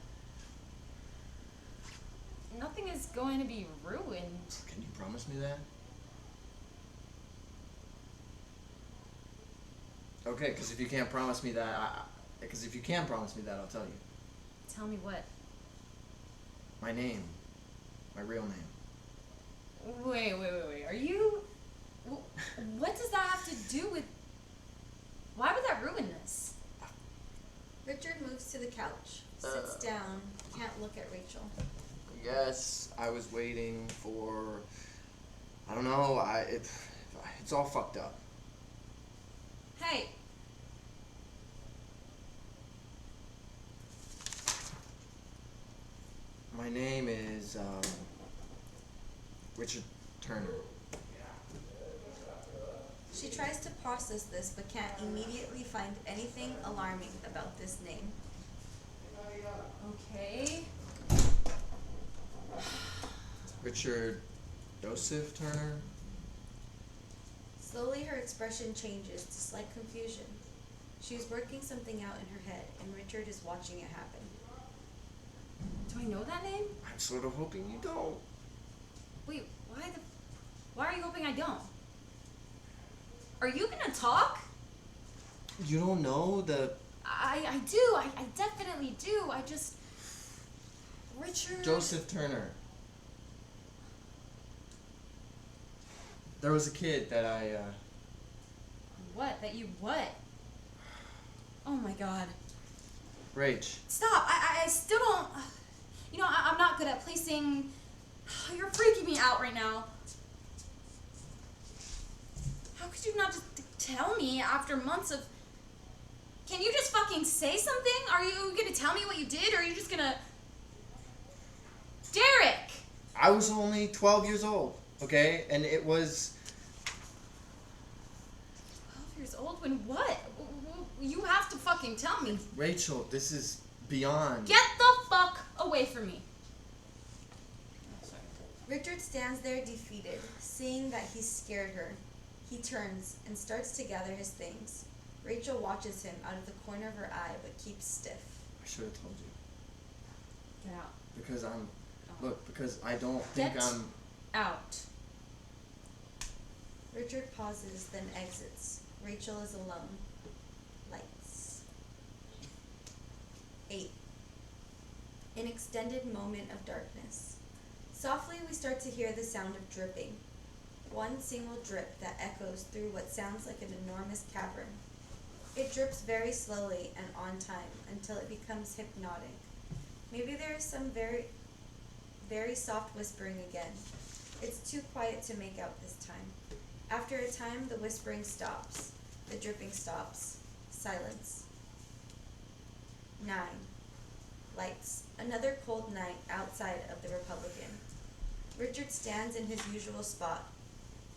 Speaker 1: Nothing is going to be ruined.
Speaker 2: Can you promise me that? Okay, because if you can't promise me that, I'll tell you.
Speaker 1: Tell me what?
Speaker 2: My name. My real name.
Speaker 1: Wait. Are you... What does that have to do with... Why would that ruin this?
Speaker 3: Richard moves to the couch, sits down, can't look at Rachel.
Speaker 2: Yes, I was waiting for... I don't know, it's all fucked up.
Speaker 1: Hey.
Speaker 2: My name is, Richard Turner.
Speaker 3: She tries to process this but can't immediately find anything alarming about this name.
Speaker 1: Okay.
Speaker 2: Richard Joseph Turner?
Speaker 3: Slowly her expression changes to slight confusion. She's working something out in her head, and Richard is watching it happen.
Speaker 1: Do I know that name?
Speaker 2: I'm sort of hoping you don't.
Speaker 1: Wait, why are you hoping I don't? Are you gonna talk?
Speaker 2: You don't know the...
Speaker 1: I do. I definitely do. I just... Richard...
Speaker 2: Joseph Turner. There was a kid that I,
Speaker 1: What? That you what? Oh my god.
Speaker 2: Rach.
Speaker 1: Stop! I still don't... You know, I'm not good at placing... You're freaking me out right now. How could you not just tell me after months of... Can you just fucking say something? Are you gonna tell me what you did, or are you just gonna... Derek!
Speaker 2: I was only 12 years old, okay? And it was...
Speaker 1: 12 years old? When what? You have to fucking tell me.
Speaker 2: Rachel, this is beyond...
Speaker 1: Get the fuck away from me. Oh, sorry.
Speaker 3: Richard stands there defeated, seeing that he's scared her. He turns and starts to gather his things. Rachel watches him out of the corner of her eye, but keeps stiff.
Speaker 2: I should have told you.
Speaker 1: Get out.
Speaker 2: Because I'm... Look, because I don't think
Speaker 1: Get
Speaker 2: I'm...
Speaker 1: out.
Speaker 3: Richard pauses, then exits. Rachel is alone. Lights. 8. An extended moment of darkness. Softly we start to hear the sound of dripping. One single drip that echoes through what sounds like an enormous cavern. It drips very slowly and on time until it becomes hypnotic. Maybe there is some very, very soft whispering again. It's too quiet to make out this time. After a time, the whispering stops. The dripping stops. Silence. 9. Lights. Another cold night outside of the Republican. Richard stands in his usual spot.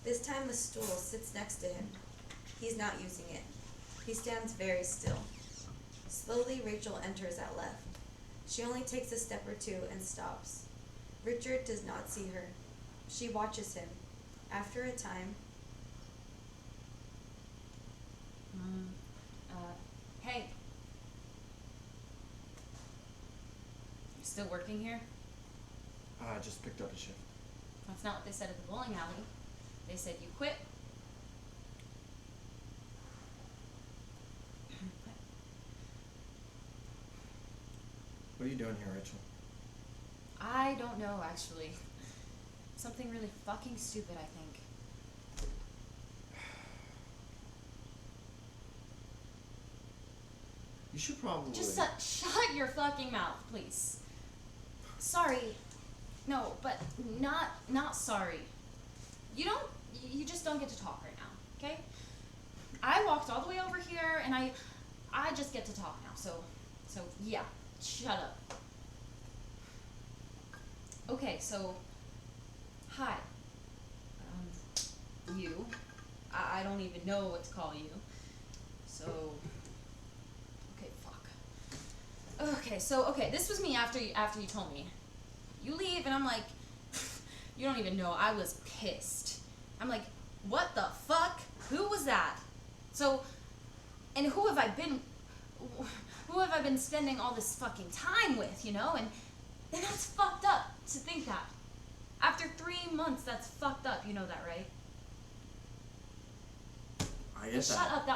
Speaker 3: This time a stool sits next to him. He's not using it. He stands very still. Slowly, Rachel enters at left. She only takes a step or two and stops. Richard does not see her. She watches him. After a time...
Speaker 1: Hey. You still working here?
Speaker 2: I just picked up a shift.
Speaker 1: That's not what they said at the bowling alley. They said you quit.
Speaker 2: What are you doing here, Rachel?
Speaker 1: I don't know, actually. Something really fucking stupid, I think.
Speaker 2: You should probably...
Speaker 1: Just shut your fucking mouth, please. Sorry. No, but not sorry. You don't you just don't get to talk right now, okay? I walked all the way over here, and I just get to talk now. So yeah, shut up. Okay, so hi. You. I don't even know what to call you. So, okay, fuck. Okay, this was me after you told me. You leave, and I'm like, you don't even know. I was pissed. I'm like, what the fuck? Who was that? So, and who have I been spending all this fucking time with, you know? And that's fucked up to think that. After 3 months, that's fucked up. You know that, right?
Speaker 2: I guess
Speaker 1: Shut up.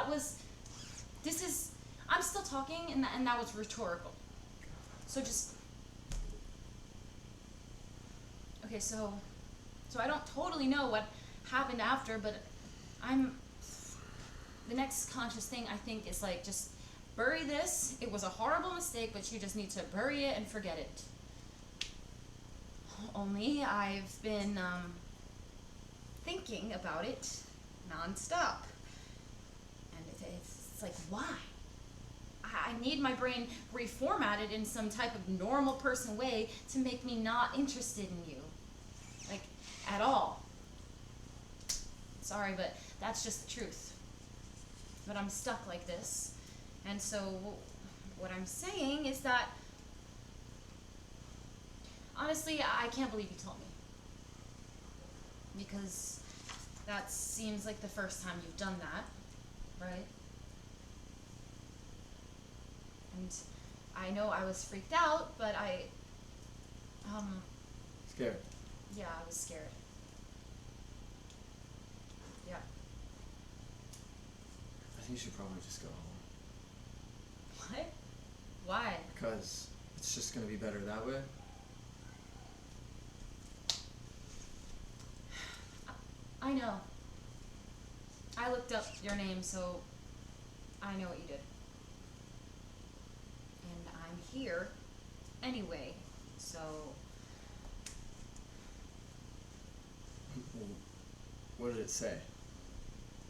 Speaker 1: I'm still talking, and that was rhetorical. So just, okay, so I don't totally know what happened after, but the next conscious thing I think is like, just bury this. It was a horrible mistake, but you just need to bury it and forget it. Only I've been thinking about it nonstop. And it's like, why? I need my brain reformatted in some type of normal person way to make me not interested in you. Like, at all. Sorry, but that's just the truth. But I'm stuck like this. And so what I'm saying is that, honestly, I can't believe you told me. Because that seems like the first time you've done that, right? And I know I was freaked out, but
Speaker 2: Scared.
Speaker 1: yeah, I was scared. Yeah.
Speaker 2: I think you should probably just go home.
Speaker 1: What? Why?
Speaker 2: Because it's just gonna be better that way.
Speaker 1: I know. I looked up your name, so I know what you did. And I'm here anyway, so
Speaker 2: What did it say?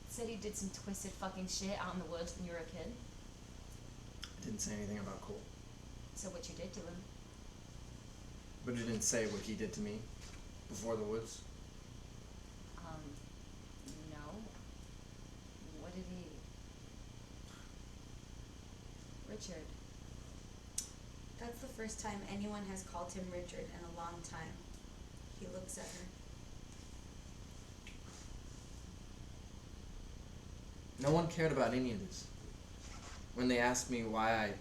Speaker 1: it said he did some twisted fucking shit out in the woods when you were a kid.
Speaker 2: It didn't say anything about Cole.
Speaker 1: So what you did to him.
Speaker 2: But it didn't say what he did to me before the woods.
Speaker 1: No. What did he... Richard.
Speaker 3: That's the first time anyone has called him Richard in a long time. He looks at her.
Speaker 2: No one cared about any of this. When they asked me when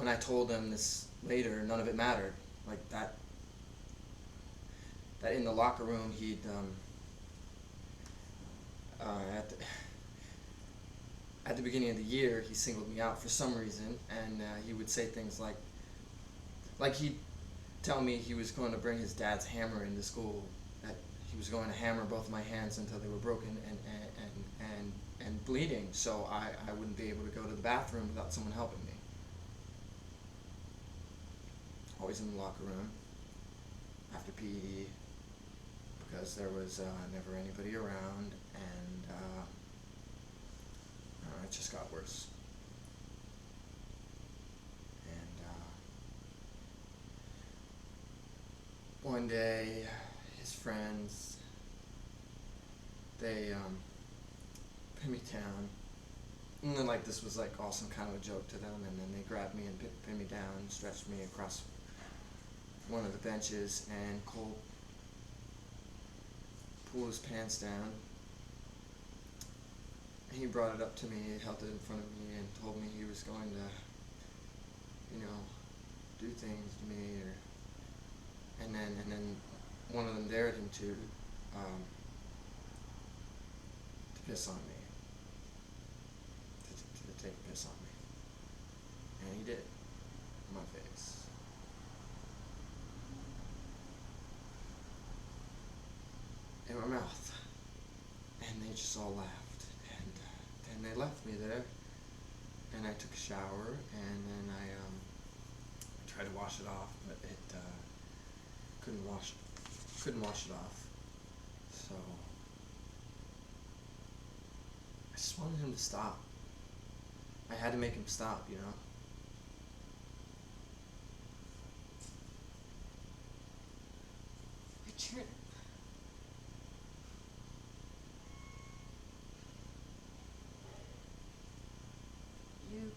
Speaker 2: I told them this later, none of it mattered. Like that in the locker room, he'd, at the beginning of the year, he singled me out for some reason, and he would say things like he'd tell me he was going to bring his dad's hammer into school, that he was going to hammer both my hands until they were broken and bleeding, so I wouldn't be able to go to the bathroom without someone helping me. Always in the locker room, after PE, because there was never anybody around, and it just got worse. And one day, his friends, they pinned me down, and then this was all some kind of a joke to them, and then they grabbed me and pinned me down and stretched me across one of the benches, and Cole pulled his pants down. He brought it up to me, held it in front of me, and told me he was going to, do things to me, and then one of them dared him to piss on me, to take a piss on me, and he did, in my face. In my mouth, and they just all laughed, and then they left me there, and I took a shower, and then I tried to wash it off, but it couldn't wash it off, So I just wanted him to stop. I had to make him stop, you know?
Speaker 1: Richard. You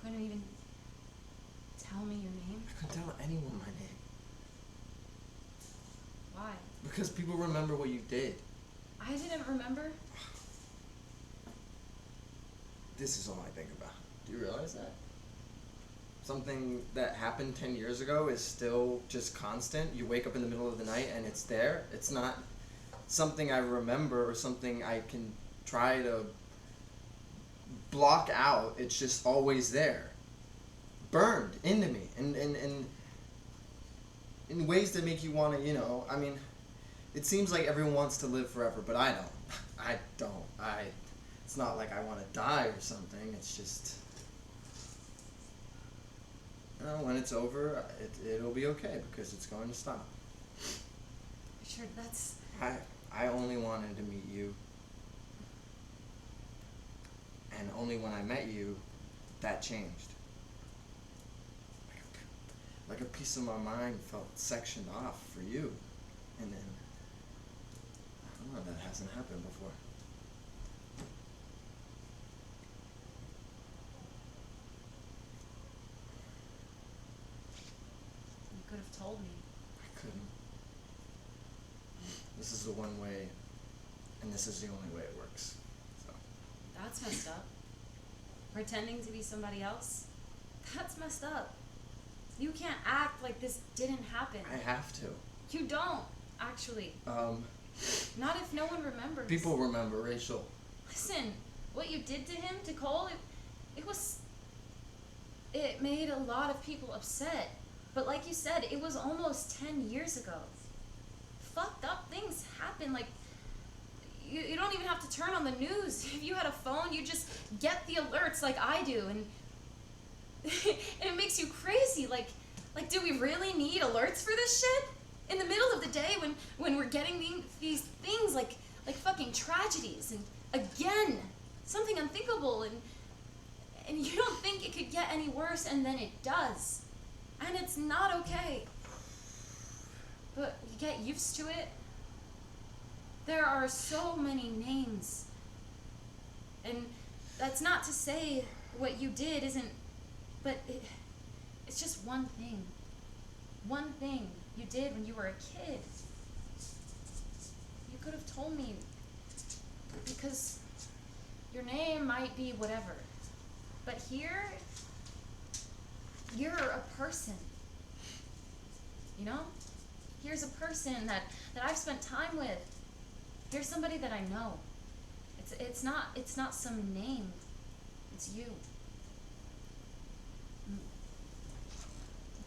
Speaker 1: couldn't even tell me your name?
Speaker 2: I couldn't tell anyone my name.
Speaker 1: Why?
Speaker 2: Because people remember what you did.
Speaker 1: I didn't remember.
Speaker 2: This is all I think about. Do you realize that? Something that happened 10 years ago is still just constant. You wake up in the middle of the night and it's there. It's not something I remember or something I can try to block out. It's just always there. Burned into me. And in ways that make you want to, you know, I mean, it seems like everyone wants to live forever, but I don't. I don't. It's not like I want to die or something. It's just, you know, when it's over, it'll be okay because it's going to stop.
Speaker 1: Richard, that's...
Speaker 2: I only wanted to meet you. And only when I met you, that changed. Like a piece of my mind felt sectioned off for you. And then, I don't know, that hasn't happened before.
Speaker 1: You could have told me.
Speaker 2: I couldn't. This is the one way, and this is the only way it works. So.
Speaker 1: That's messed up. Pretending to be somebody else? That's messed up. You can't act like this didn't happen.
Speaker 2: I have to.
Speaker 1: You don't, actually. Not if no one remembers.
Speaker 2: People remember, Rachel.
Speaker 1: Listen, what you did to him, to Cole, it made a lot of people upset. But like you said, it was almost 10 years ago. Fucked up things happen. Like, you don't even have to turn on the news. If you had a phone, you just get the alerts like I do, and and it makes you crazy. Like, do we really need alerts for this shit? In the middle of the day when we're getting these things like fucking tragedies, and again, something unthinkable, and you don't think it could get any worse, and then it does. And it's not okay. But you get used to it. There are so many names. And that's not to say what you did isn't, but it's just one thing. One thing you did when you were a kid. You could have told me, because your name might be whatever. But here, you're a person. You know? Here's a person that I've spent time with. Here's somebody that I know. It's not some name. It's you.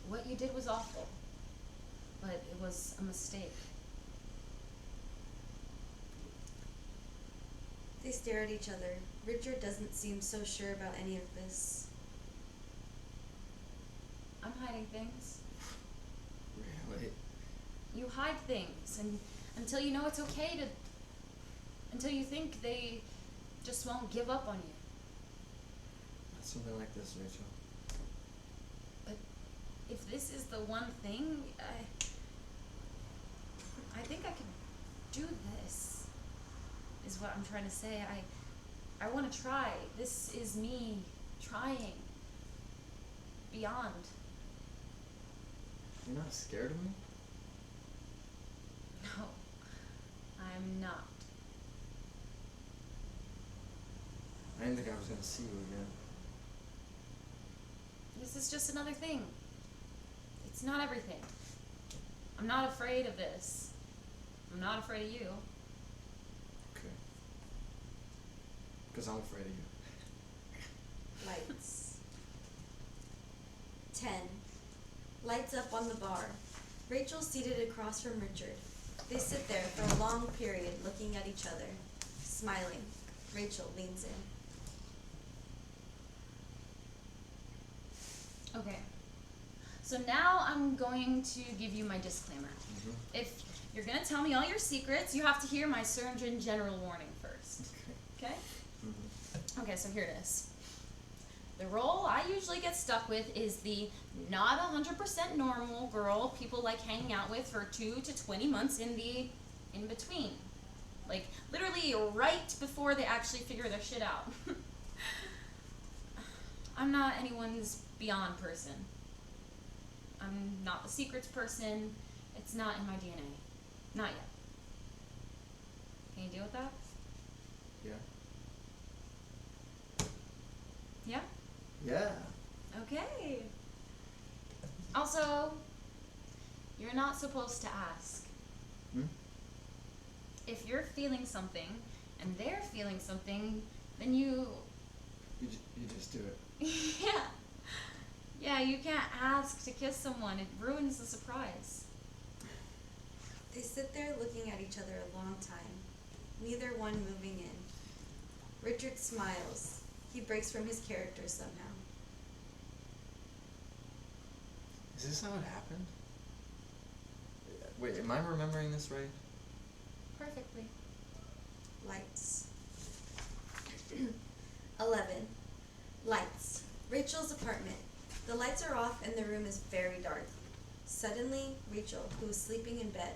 Speaker 1: What you did was awful, but it was a mistake.
Speaker 3: They stare at each other. Richard doesn't seem so sure about any of this.
Speaker 1: I'm hiding things.
Speaker 2: Really?
Speaker 1: You hide things, and until you know it's okay to, until you think they just won't give up on you.
Speaker 2: Not something like this, Rachel.
Speaker 1: But if this is the one thing, I think I could do this, is what I'm trying to say. I want to try. This is me trying. Beyond.
Speaker 2: You're not scared of me?
Speaker 1: No, I'm not.
Speaker 2: I didn't think I was going to see you again.
Speaker 1: This is just another thing. It's not everything. I'm not afraid of this. I'm not afraid of you.
Speaker 2: Okay. Because I'm afraid of you.
Speaker 3: Lights. 10. Lights up on the bar. Rachel seated across from Richard. They sit there for a long period looking at each other, smiling. Rachel leans in.
Speaker 1: Okay. So now I'm going to give you my disclaimer.
Speaker 2: Mm-hmm.
Speaker 1: You're gonna tell me all your secrets. You have to hear my Surgeon General warning first. Okay?
Speaker 2: Mm-hmm.
Speaker 1: Okay, so here it is. The role I usually get stuck with is the not 100% normal girl people like hanging out with for 2 to 20 months in between. Like, literally right before they actually figure their shit out. I'm not anyone's beyond person. I'm not the secrets person. It's not in my DNA. Not yet. Can you deal with that?
Speaker 2: Yeah.
Speaker 1: Yeah?
Speaker 2: Yeah.
Speaker 1: Okay. Also, you're not supposed to ask.
Speaker 2: Hmm?
Speaker 1: If you're feeling something and they're feeling something, then you
Speaker 2: just do it.
Speaker 1: yeah. Yeah, you can't ask to kiss someone. It ruins the surprise.
Speaker 3: They sit there looking at each other a long time, neither one moving in. Richard smiles. He breaks from his character somehow.
Speaker 2: Is this how it happened? Wait, am I remembering this right?
Speaker 1: Perfectly.
Speaker 3: Lights. 11. Lights. Rachel's apartment. The lights are off and the room is very dark. Suddenly, Rachel, who is sleeping in bed,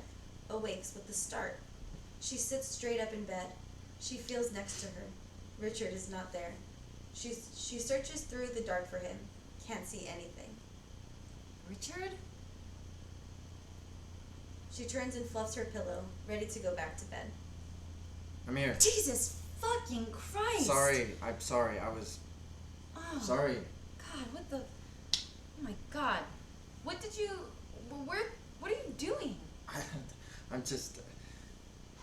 Speaker 3: awakes with a start. She sits straight up in bed. She feels next to her. Richard is not there. She searches through the dark for him. Can't see anything.
Speaker 1: Richard?
Speaker 3: She turns and fluffs her pillow, ready to go back to bed.
Speaker 2: I'm here.
Speaker 1: Jesus fucking Christ!
Speaker 2: I'm sorry. I was
Speaker 1: Oh,
Speaker 2: sorry.
Speaker 1: God, what the... Oh my God. What did you... What are you doing?
Speaker 2: I'm just.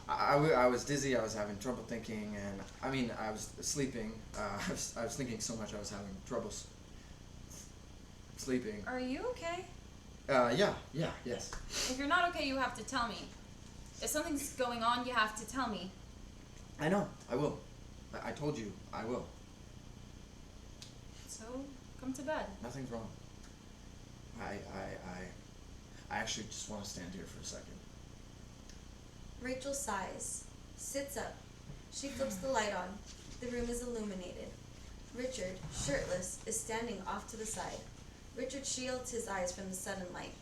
Speaker 2: I was dizzy. I was having trouble thinking, and I was sleeping. I was thinking so much. I was having trouble sleeping.
Speaker 1: Are you okay?
Speaker 2: Yeah, yes.
Speaker 1: If you're not okay, you have to tell me. If something's going on, you have to tell me.
Speaker 2: I know. I will. I told you. I will.
Speaker 1: So, come to bed.
Speaker 2: Nothing's wrong. I actually just want to stand here for a second.
Speaker 3: Rachel sighs, sits up. She flips the light on. The room is illuminated. Richard, shirtless, is standing off to the side. Richard shields his eyes from the sudden light.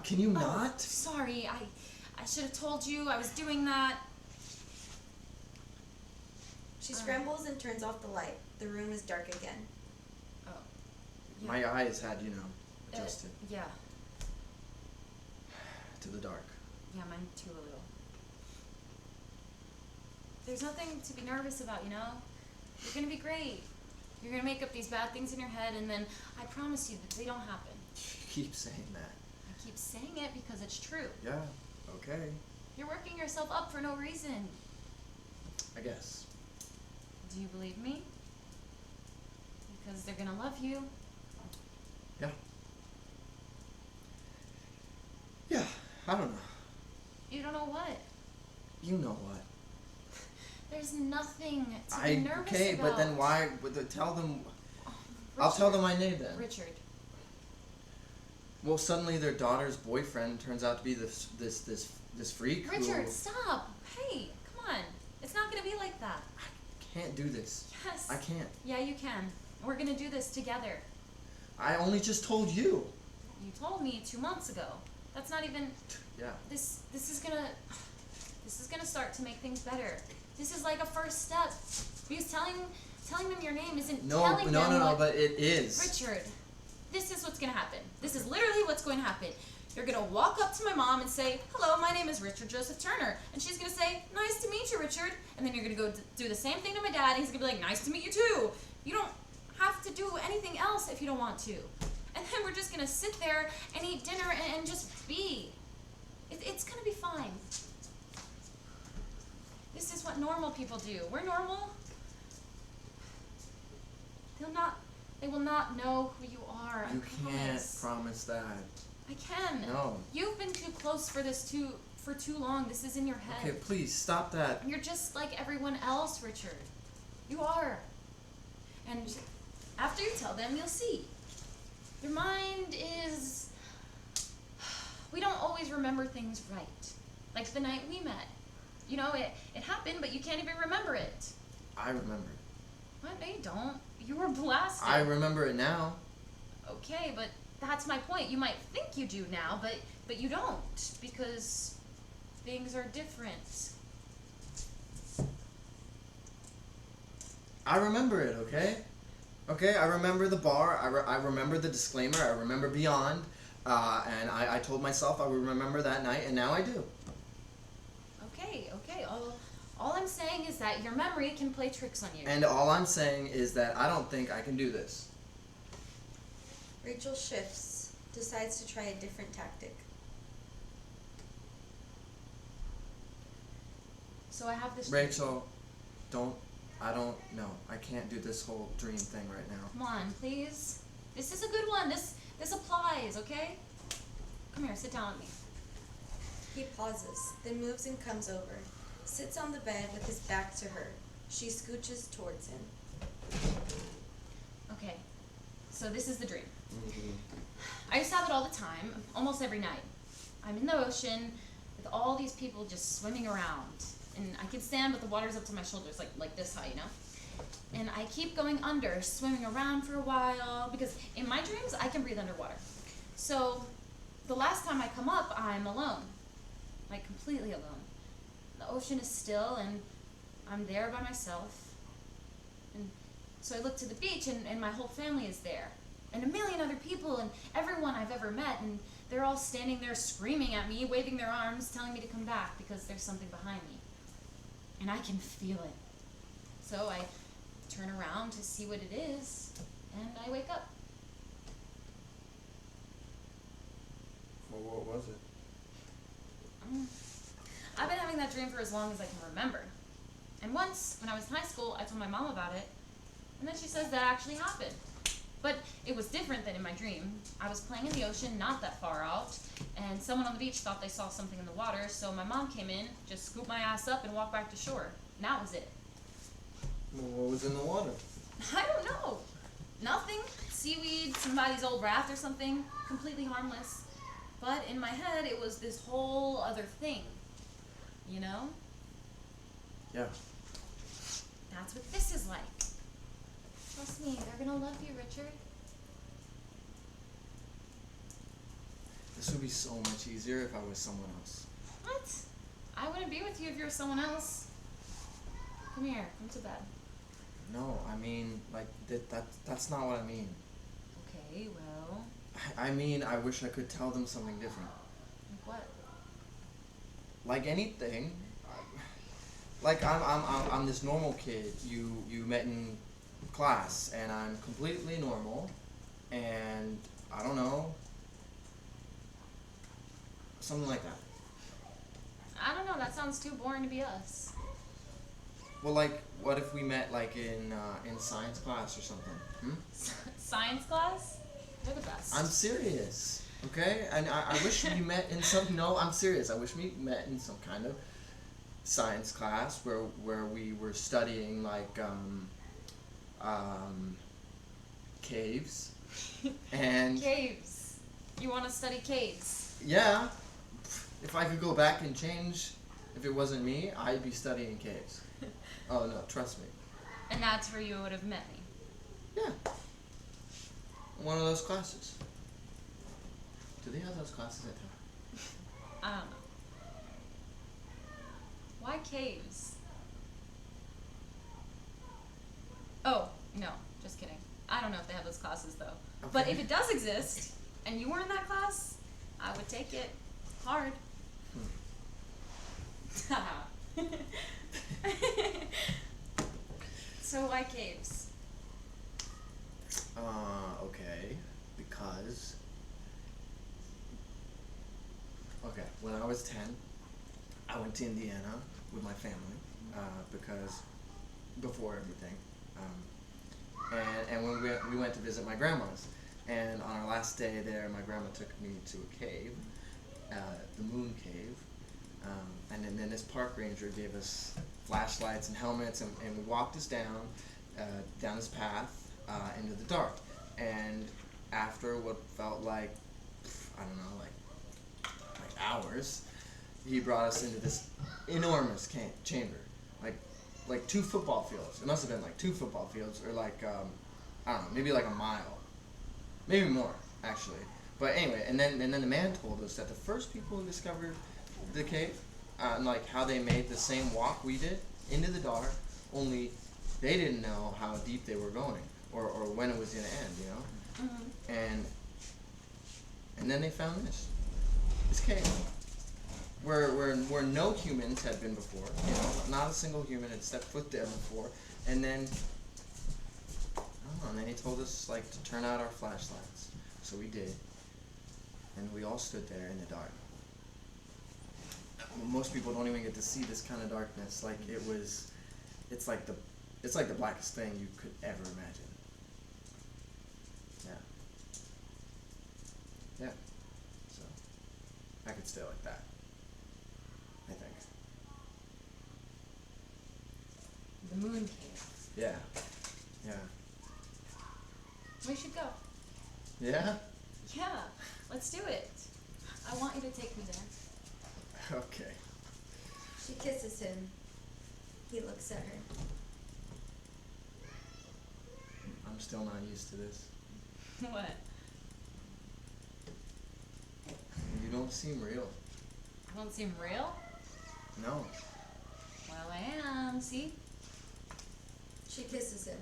Speaker 2: Can you
Speaker 1: Oh,
Speaker 2: not?
Speaker 1: sorry, I should have told you I was doing that.
Speaker 3: She scrambles and turns off the light. The room is dark again.
Speaker 1: Oh.
Speaker 2: My eyes had, adjusted
Speaker 1: Yeah.
Speaker 2: to the dark.
Speaker 1: Yeah, mine too a little. There's nothing to be nervous about, You're gonna be great. You're gonna make up these bad things in your head, and then I promise you that they don't happen.
Speaker 2: You keep saying that.
Speaker 1: I keep saying it because it's true.
Speaker 2: Yeah, okay.
Speaker 1: You're working yourself up for no reason.
Speaker 2: I guess.
Speaker 1: Do you believe me? Because they're gonna love you.
Speaker 2: Yeah. Yeah, I don't know.
Speaker 1: You don't know what.
Speaker 2: You know what.
Speaker 1: There's nothing to be nervous
Speaker 2: okay,
Speaker 1: about.
Speaker 2: but then why? Tell them.
Speaker 1: Oh,
Speaker 2: I'll tell
Speaker 1: Richard.
Speaker 2: them my name then.
Speaker 1: Richard.
Speaker 2: Well, suddenly their daughter's boyfriend turns out to be this freak.
Speaker 1: Richard,
Speaker 2: who,
Speaker 1: stop. Hey, come on. It's not gonna be like that.
Speaker 2: I can't do this.
Speaker 1: Yes.
Speaker 2: I can't.
Speaker 1: Yeah, you can. We're gonna do this together.
Speaker 2: I only just told you.
Speaker 1: You told me 2 months ago. That's not even.
Speaker 2: Yeah.
Speaker 1: This is gonna start to make things better. This is like a first step. Because telling them your name isn't telling them
Speaker 2: No,
Speaker 1: what,
Speaker 2: but it is.
Speaker 1: Richard, this is what's gonna happen. This is literally what's going to happen. You're gonna walk up to my mom and say, "Hello, my name is Richard Joseph Turner," and she's gonna say, "Nice to meet you, Richard." And then you're gonna go do the same thing to my dad, and he's gonna be like, "Nice to meet you too." You don't have to do anything else if you don't want to. And then we're just gonna sit there and eat dinner and just be. It's gonna be fine. This is what normal people do. We're normal. They will not know who you are.
Speaker 2: You
Speaker 1: I
Speaker 2: can't
Speaker 1: promise.
Speaker 2: promise that.
Speaker 1: I can.
Speaker 2: No.
Speaker 1: You've been too close for this for too long. This is in your head.
Speaker 2: Okay, please stop that.
Speaker 1: You're just like everyone else, Richard. You are. And after you tell them, you'll see. Your mind is we don't always remember things right. Like the night we met. You know, it happened, but you can't even remember it.
Speaker 2: I remember.
Speaker 1: What? No, you don't. You were blasted.
Speaker 2: I remember it now.
Speaker 1: Okay, but that's my point. You might think you do now, but you don't, because things are different.
Speaker 2: I remember it, okay? Okay, I remember the bar, I remember the disclaimer, I remember Beyond, and I told myself I would remember that night, and now I do.
Speaker 1: Okay. All I'm saying is that your memory can play tricks on you.
Speaker 2: And all I'm saying is that I don't think I can do this.
Speaker 3: Rachel shifts, decides to try a different tactic.
Speaker 1: So I have this.
Speaker 2: Rachel, I don't know. I can't do this whole dream thing right now.
Speaker 1: Come on, please. This is a good one. This applies, okay? Come here, sit down with me.
Speaker 3: He pauses, then moves and comes over. Sits on the bed with his back to her. She scooches towards him.
Speaker 1: Okay, so this is the dream. I used to have it all the time, almost every night. I'm in the ocean with all these people just swimming around. And I can stand, but the water's up to my shoulders, like this high, you know? And I keep going under, swimming around for a while, because in my dreams, I can breathe underwater. So the last time I come up, I'm alone. Like, completely alone. The ocean is still, and I'm there by myself. And so I look to the beach, and my whole family is there. And a million other people, and everyone I've ever met, and they're all standing there screaming at me, waving their arms, telling me to come back, because there's something behind me. And I can feel it. So I turn around to see what it is, and I wake up.
Speaker 2: Well, what was it?
Speaker 1: I've been having that dream for as long as I can remember. And once, when I was in high school, I told my mom about it, and then she says that actually happened. But it was different than in my dream. I was playing in the ocean, not that far out, and someone on the beach thought they saw something in the water, so my mom came in, just scooped my ass up, and walked back to shore. And that was it.
Speaker 2: Well, what was in the water?
Speaker 1: I don't know. Nothing. Seaweed, somebody's old raft or something. Completely harmless. But in my head, it was this whole other thing. You know?
Speaker 2: Yeah.
Speaker 1: That's what this is like. Trust me, they're gonna love you, Richard.
Speaker 2: This would be so much easier if I was someone else.
Speaker 1: What? I wouldn't be with you if you were someone else. Come here, come to bed.
Speaker 2: No, I mean, like, that's not what I mean.
Speaker 1: Okay, well,
Speaker 2: I mean, I wish I could tell them something different.
Speaker 1: like what?
Speaker 2: Like anything. Like, I'm this normal kid you met in class, and I'm completely normal, and I don't know, something like that.
Speaker 1: I don't know, that sounds too boring to be us.
Speaker 2: Well, like, what if we met, like, in science class or something?
Speaker 1: Science class? They're the best.
Speaker 2: I'm serious, okay? And I wish we met in some, no, I'm serious. I wish we met in some kind of science class where we were studying, like, caves. And
Speaker 1: Caves. You want to study caves?
Speaker 2: yeah, if I could go back and change, if it wasn't me, I'd be studying caves. Oh no, trust me.
Speaker 1: And that's where you would have met me.
Speaker 2: Yeah. One of those classes. Do they have those classes at Tower?
Speaker 1: I don't know. Why caves? Oh, no, just kidding. I don't know if they have those classes though. But
Speaker 2: Okay.
Speaker 1: if it does exist, and you were in that class, I would take it hard. So why caves?
Speaker 2: Okay, because, okay, when I was 10, I went to Indiana with my family, because, before everything, and when we went to visit my grandma's, and on our last day there, my grandma took me to a cave, the Moon Cave, and then this park ranger gave us flashlights and helmets, and we walked us down this path, into the dark. And after what felt like, I don't know, like hours. He brought us into this enormous chamber, like 2 football fields. It must have been like 2 football fields, or like I don't know, maybe like a mile, maybe more actually. But anyway, and then the man told us that the first people who discovered the cave, and like how they made the same walk we did into the dark, only they didn't know how deep they were going, or when it was gonna end, you know.
Speaker 1: Mm-hmm.
Speaker 2: And then they found this cave, where no humans had been before, you know, not a single human had stepped foot there before, and then, and then he told us like to turn out our flashlights, so we did, and we all stood there in the dark. Most people don't even get to see this kind of darkness. Like it's like the blackest thing you could ever imagine. Yeah. So I could stay like that, I think.
Speaker 1: The moon cave.
Speaker 2: Yeah.
Speaker 1: We should go.
Speaker 2: Yeah?
Speaker 1: Yeah, let's do it. I want you to take me there.
Speaker 2: Okay.
Speaker 3: She kisses him. He looks at her.
Speaker 2: I'm still not used to this.
Speaker 1: What?
Speaker 2: You don't seem real.
Speaker 1: I don't seem real?
Speaker 2: No.
Speaker 1: Well, I am. See?
Speaker 3: She kisses him.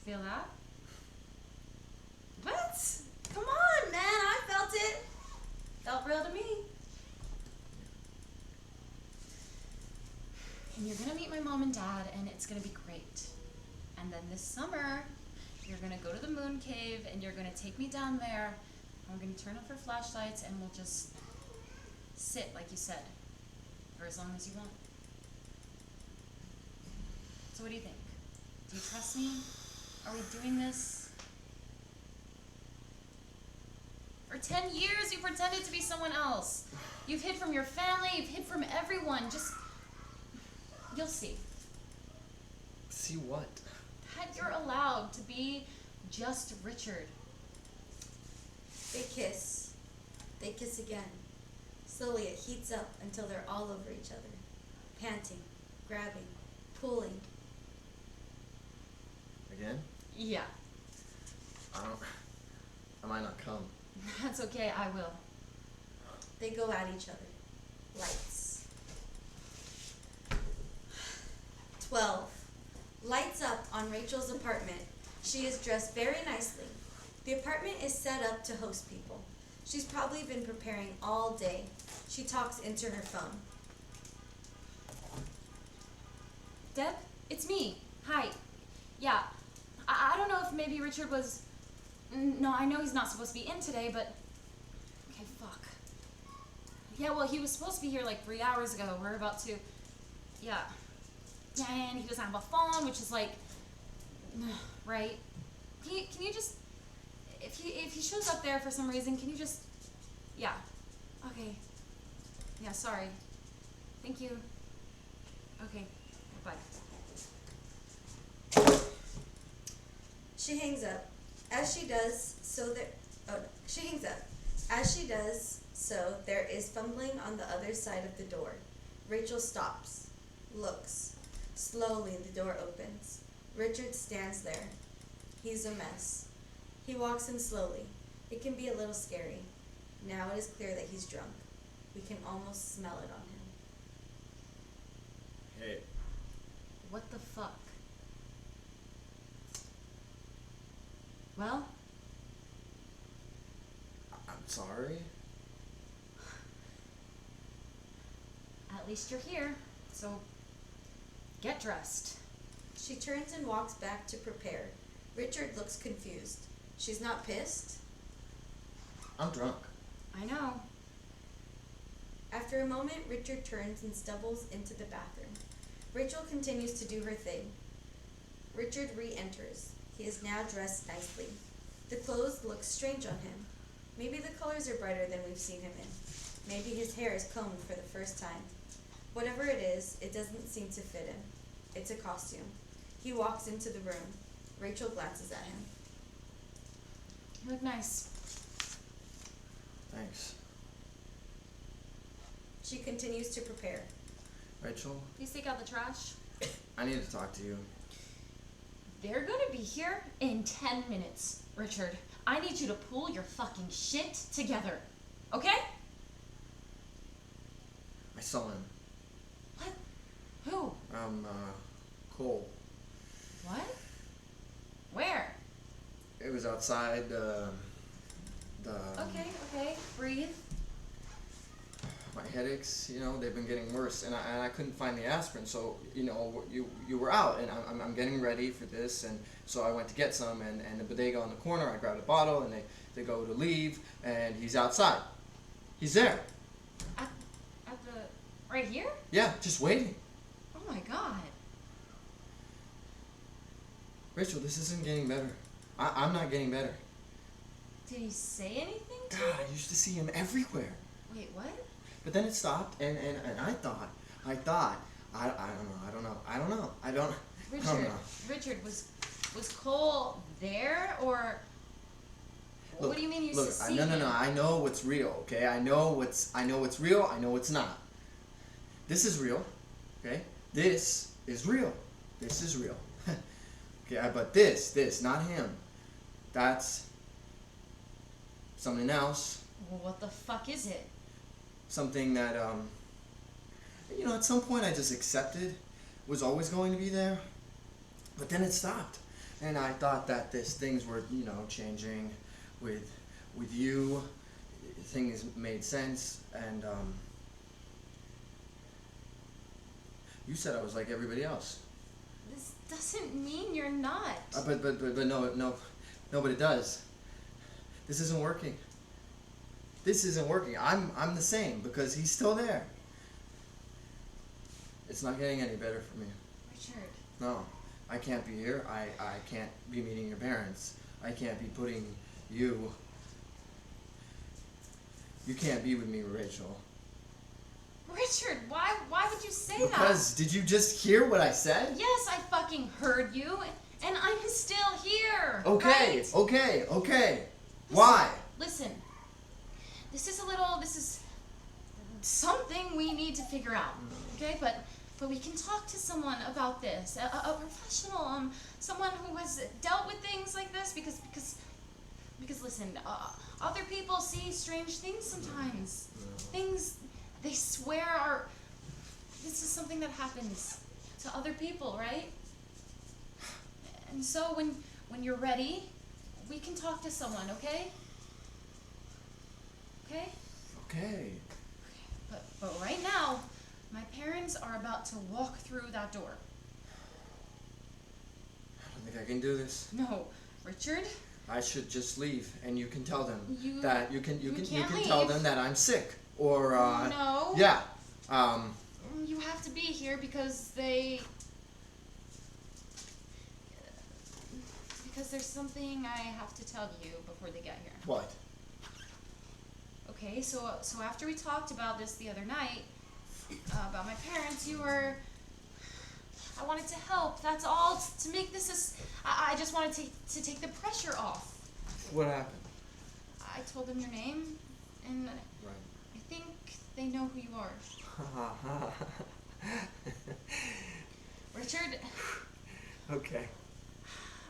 Speaker 1: Feel that?
Speaker 3: What? Come on, man. I felt it.
Speaker 1: Felt real to me. And you're gonna meet my mom and dad, and it's gonna be great. And then this summer, you're gonna go to the moon cave, and you're gonna take me down there, and we're gonna turn off our flashlights, and we'll just sit, like you said, for as long as you want. So what do you think? Do you trust me? Are we doing this? For 10 years, you pretended to be someone else. You've hid from your family, you've hid from everyone. Just, you'll see.
Speaker 2: See what?
Speaker 1: That you're allowed to be just Richard.
Speaker 3: They kiss. They kiss again. Slowly it heats up until they're all over each other. Panting, grabbing, pulling.
Speaker 2: Again?
Speaker 1: Yeah.
Speaker 2: I might not come.
Speaker 1: That's okay, I will.
Speaker 3: They go at each other. Lights. 12. Lights up on Rachel's apartment. She is dressed very nicely. The apartment is set up to host people. She's probably been preparing all day. She talks into her phone.
Speaker 1: Deb, it's me. Hi. Yeah. I don't know if maybe Richard was... No, I know he's not supposed to be in today, but... Okay, fuck. Yeah, well, he was supposed to be here like 3 hours ago. We're about to... Yeah. Yeah, and he doesn't have a phone, which is like... Right? Can you just... If he shows up there for some reason, can you just... Yeah. Okay. Yeah, sorry. Thank you. Okay. Bye.
Speaker 3: She hangs up. As she does, so there... Oh, no. She hangs up. As she does so, there is fumbling on the other side of the door. Rachel stops. Looks. Slowly, the door opens. Richard stands there. He's a mess. He walks in slowly. It can be a little scary. Now it is clear that he's drunk. We can almost smell it on him.
Speaker 2: Hey.
Speaker 1: What the fuck? Well?
Speaker 2: I'm sorry.
Speaker 1: At least you're here, so get dressed.
Speaker 3: She turns and walks back to prepare. Richard looks confused. She's not pissed?
Speaker 2: I'm drunk.
Speaker 1: I know.
Speaker 3: After a moment, Richard turns and stumbles into the bathroom. Rachel continues to do her thing. Richard re-enters. He is now dressed nicely. The clothes look strange on him. Maybe the colors are brighter than we've seen him in. Maybe his hair is combed for the first time. Whatever it is, it doesn't seem to fit him. It's a costume. He walks into the room. Rachel glances at him.
Speaker 1: You look nice.
Speaker 2: Thanks.
Speaker 3: She continues to prepare.
Speaker 2: Rachel,
Speaker 1: Please take out the trash.
Speaker 2: I need to talk to you.
Speaker 1: They're gonna be here in 10 minutes. Richard, I need you to pull your fucking shit together. Okay?
Speaker 2: I saw him.
Speaker 1: What? Who?
Speaker 2: Cole.
Speaker 1: What? Where?
Speaker 2: It was outside the
Speaker 1: Okay. Breathe.
Speaker 2: my headaches, they've been getting worse, and I couldn't find the aspirin, so you were out, and I'm getting ready for this, and so I went to get some, and the bodega on the corner, I grabbed a bottle, and they go to leave, and he's outside. He's there.
Speaker 1: At the right here?
Speaker 2: Yeah, just waiting.
Speaker 1: Oh my god.
Speaker 2: Rachel, this isn't getting better. I'm not getting better.
Speaker 1: Did he say anything to
Speaker 2: God,
Speaker 1: you?
Speaker 2: I used to see him everywhere.
Speaker 1: Wait, what?
Speaker 2: But then it stopped, and I thought, I don't know.
Speaker 1: Richard, was Cole there, or
Speaker 2: Look,
Speaker 1: what do you mean you used
Speaker 2: look,
Speaker 1: to see
Speaker 2: no,
Speaker 1: him?
Speaker 2: I know what's real, okay? I know what's real, I know what's not. This is real, okay? This is real. This is real. Okay, but this, not him. That's something else.
Speaker 1: Well, what the fuck is it?
Speaker 2: Something that, at some point I just accepted was always going to be there. But then it stopped. And I thought that things were, changing with you. Things made sense. And, you said I was like everybody else.
Speaker 1: This doesn't mean you're not.
Speaker 2: But no, but it does. This isn't working. This isn't working. I'm the same because he's still there. It's not getting any better for me.
Speaker 1: Richard.
Speaker 2: No, I can't be here. I can't be meeting your parents. I can't be putting you. You can't be with me, Rachel.
Speaker 1: Richard, why would you say that?
Speaker 2: Because did you just hear what I said?
Speaker 1: Yes, I fucking heard you, and I'm still here.
Speaker 2: Okay,
Speaker 1: right?
Speaker 2: okay. Why?
Speaker 1: Listen, this is something we need to figure out, okay? But we can talk to someone about this, a professional, someone who has dealt with things like this, because listen, other people see strange things sometimes. Things they swear this is something that happens to other people, right? And so when you're ready, we can talk to someone, okay? Okay?
Speaker 2: Okay.
Speaker 1: But right now, my parents are about to walk through that door.
Speaker 2: I don't think I can do this.
Speaker 1: No, Richard.
Speaker 2: I should just leave, and you can tell them
Speaker 1: You
Speaker 2: that you can
Speaker 1: can't
Speaker 2: tell
Speaker 1: leave.
Speaker 2: them that I'm sick, or
Speaker 1: No.
Speaker 2: yeah,
Speaker 1: You have to be here because there's something I have to tell you before they get here.
Speaker 2: what?
Speaker 1: Okay, so after we talked about this the other night, about my parents, I wanted to help. That's all. To make this I just wanted to take the pressure off.
Speaker 2: What happened?
Speaker 1: I told them your name, and
Speaker 2: Right.
Speaker 1: I think they know who you are. Richard,
Speaker 2: Okay.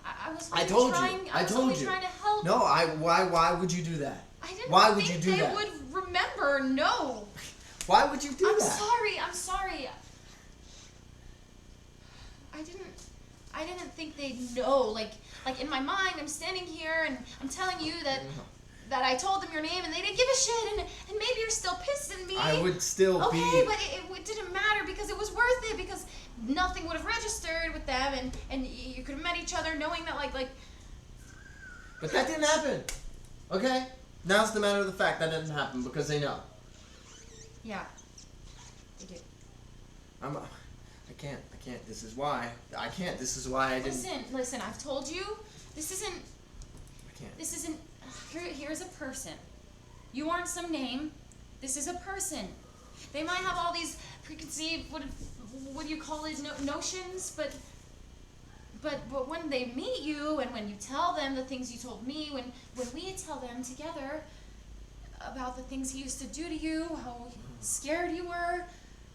Speaker 1: I was
Speaker 2: I
Speaker 1: only
Speaker 2: told
Speaker 1: trying,
Speaker 2: you.
Speaker 1: I was only
Speaker 2: told you.
Speaker 1: trying to help.
Speaker 2: No, why would you do that?
Speaker 1: I didn't
Speaker 2: Why would
Speaker 1: think
Speaker 2: you do
Speaker 1: they
Speaker 2: that?
Speaker 1: would remember. No.
Speaker 2: Why would you do
Speaker 1: I'm
Speaker 2: that?
Speaker 1: I'm sorry. I didn't think they'd know. Like in my mind, I'm standing here and I'm telling you that I told them your name and they didn't give a shit, and maybe you're still pissed at me.
Speaker 2: I would still be.
Speaker 1: Okay, but it didn't matter because it was worth it, because nothing would have registered with them, and you could have met each other knowing that like.
Speaker 2: But that didn't happen. Okay? Now's the matter of the fact that didn't happen because they know.
Speaker 1: Yeah. They do.
Speaker 2: I can't. This is why. I can't. This is why I didn't.
Speaker 1: Listen. I've told you. This isn't.
Speaker 2: I can't.
Speaker 1: This isn't. Here's a person. You aren't some name. This is a person. They might have all these preconceived, what do you call it, notions, but when they meet you and when you tell them the things you told me, when we tell them together, about the things he used to do to you, how scared you were.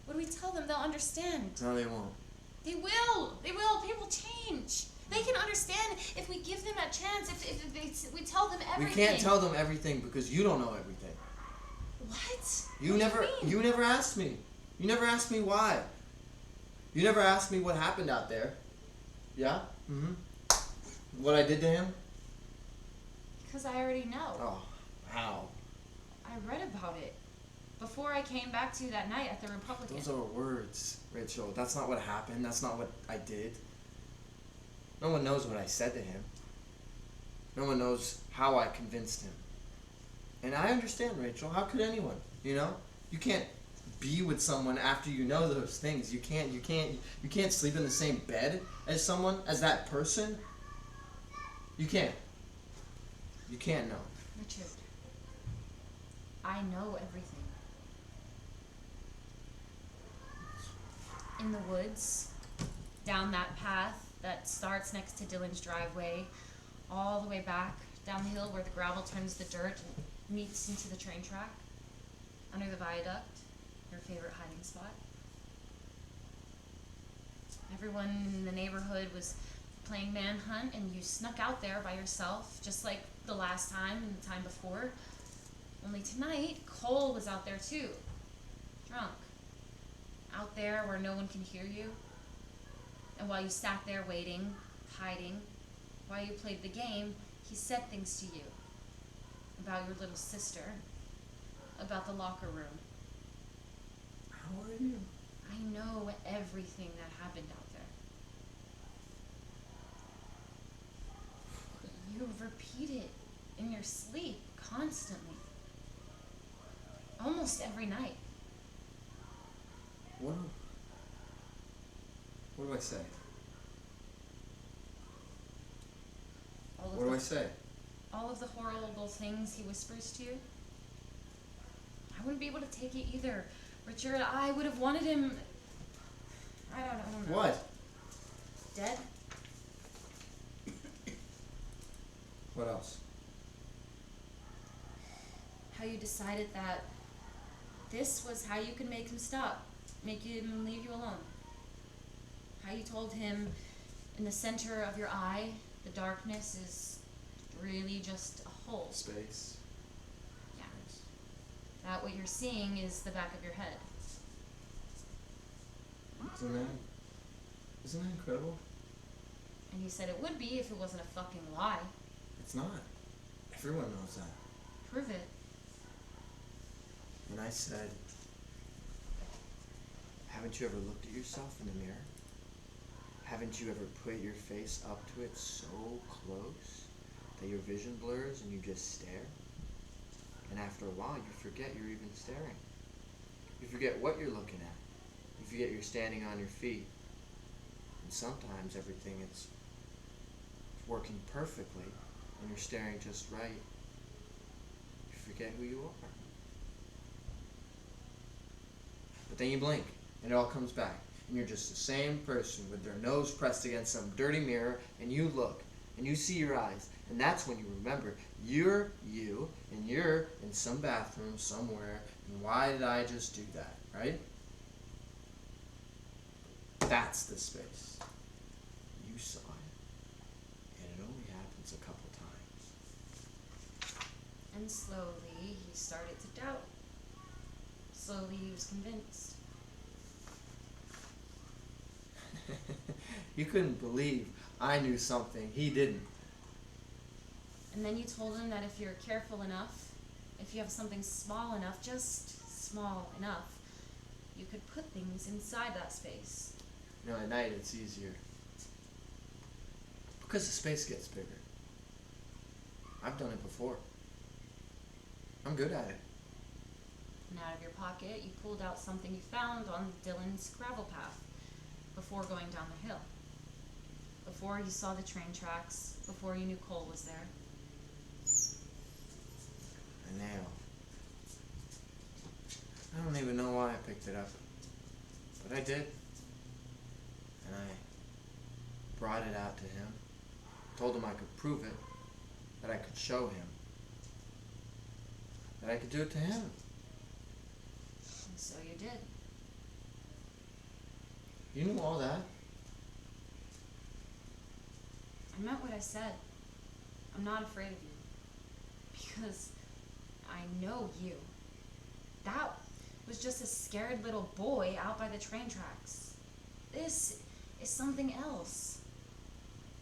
Speaker 1: When we tell them, they'll understand.
Speaker 2: No, they won't.
Speaker 1: They will. They will. People change. They can understand if we give them a chance, if we tell them everything.
Speaker 2: We can't tell them everything because you don't know everything.
Speaker 1: What?
Speaker 2: You
Speaker 1: What
Speaker 2: never
Speaker 1: do you mean?
Speaker 2: you never asked me. You never asked me why. You never asked me what happened out there. Yeah? Mm-hmm. What I did to him?
Speaker 1: Because I already know.
Speaker 2: Oh, how?
Speaker 1: I read about it before I came back to you that night at the Republican.
Speaker 2: Those are words, Rachel. That's not what happened. That's not what I did. No one knows what I said to him. No one knows how I convinced him. And I understand, Rachel. How could anyone? You know? You can't be with someone after you know those things. You can't sleep in the same bed as someone, as that person. You can't. You can't know.
Speaker 1: Richard, I know everything. In the woods, down that path that starts next to Dylan's driveway, all the way back down the hill where the gravel turns the dirt and meets into the train track, under the viaduct, your favorite hiding spot. Everyone in the neighborhood was playing manhunt, and you snuck out there by yourself, just like the last time and the time before. Only tonight, Cole was out there too, drunk. Out there where no one can hear you. And while you sat there waiting, hiding, while you played the game, he said things to you. About your little sister. About the locker room.
Speaker 2: How are you?
Speaker 1: I know everything that happened out there. You repeat it in your sleep constantly. Almost every night.
Speaker 2: What do I say?
Speaker 1: What do I say? All of the horrible things he whispers to you. I wouldn't be able to take it either. Richard, I would have wanted him... I don't know.
Speaker 2: What?
Speaker 1: Dead?
Speaker 2: What else?
Speaker 1: How you decided that this was how you could make him stop. Make him leave you alone. How you told him in the center of your eye, the darkness is really just a hole.
Speaker 2: Space.
Speaker 1: Yeah. That what you're seeing is the back of your head.
Speaker 2: Isn't that incredible?
Speaker 1: And he said it would be if it wasn't a fucking lie.
Speaker 2: It's not. Everyone knows that.
Speaker 1: Prove it.
Speaker 2: And I said, haven't you ever looked at yourself in the mirror? Haven't you ever put your face up to it so close that your vision blurs and you just stare? And after a while, you forget you're even staring. You forget what you're looking at. You forget you're standing on your feet. And sometimes everything is working perfectly and you're staring just right. You forget who you are. But then you blink and it all comes back. And you're just the same person with their nose pressed against some dirty mirror, and you look and you see your eyes, and that's when you remember you're you and you're in some bathroom somewhere, and why did I just do that, right? That's the space. You saw it, and it only happens a couple times.
Speaker 1: And slowly he started to doubt. Slowly he was convinced.
Speaker 2: You couldn't believe I knew something he didn't.
Speaker 1: And then you told him that if you're careful enough, if you have something small enough, just small enough, you could put things inside that space.
Speaker 2: You know, at night it's easier. Because the space gets bigger. I've done it before. I'm good at it.
Speaker 1: And out of your pocket, you pulled out something you found on Dylan's gravel path before going down the hill. Before you saw the train tracks, before you knew Cole was there.
Speaker 2: A nail. I don't even know why I picked it up. But I did. And I brought it out to him. Told him I could prove it. That I could show him. that I could do it to him.
Speaker 1: And so you did.
Speaker 2: You knew all that.
Speaker 1: I meant what I said. I'm not afraid of you. Because I know you. That was just a scared little boy out by the train tracks. This is something else.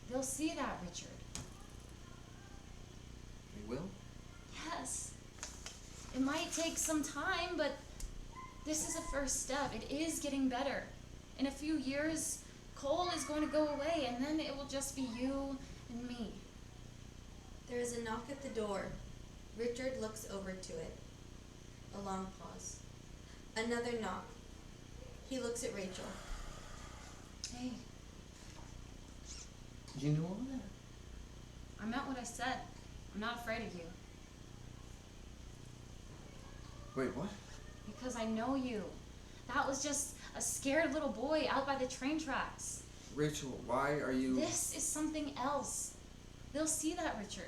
Speaker 1: They'll see that, Richard.
Speaker 2: They will?
Speaker 1: Yes. It might take some time, but this is a first step. It is getting better. In a few years, Cole is going to go away, and then it will just be you and me.
Speaker 3: There is a knock at the door. Richard looks over to it. A long pause. Another knock. He looks at Rachel.
Speaker 1: Hey,
Speaker 2: You knew all that?
Speaker 1: I meant what I said. I'm not afraid of you.
Speaker 2: Wait, what?
Speaker 1: Because I know you. That was just a scared little boy out by the train tracks.
Speaker 2: Rachel, why are you...
Speaker 1: This is something else. They'll see that, Richard.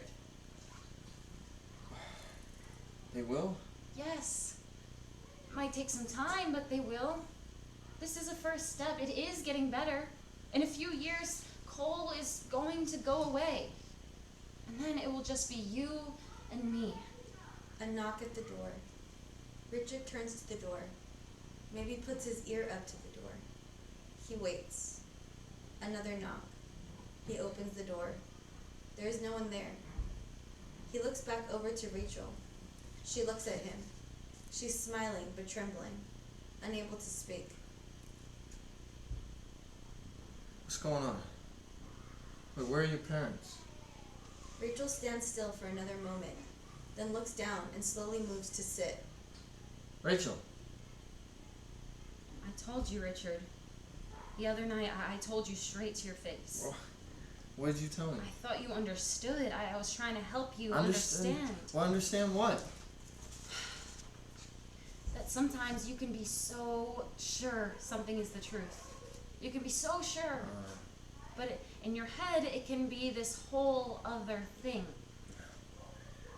Speaker 2: They will?
Speaker 1: Yes. It might take some time, but they will. This is a first step. It is getting better. In a few years, Cole is going to go away. And then it will just be you and me.
Speaker 3: A knock at the door. Richard turns to the door. Maybe puts his ear up to the door. He waits. Another knock. He opens the door. There is no one there. He looks back over to Rachel. She looks at him. She's smiling but trembling, unable to speak.
Speaker 2: What's going on? Wait, where are your parents?
Speaker 3: Rachel stands still for another moment, then looks down and slowly moves to sit.
Speaker 2: Rachel!
Speaker 1: I told you, Richard. The other night, I told you straight to your face.
Speaker 2: What did you tell me?
Speaker 1: I thought you understood. I was trying to help you understand.
Speaker 2: Well, understand what?
Speaker 1: That sometimes you can be so sure something is the truth. You can be so sure. But in your head, it can be this whole other thing.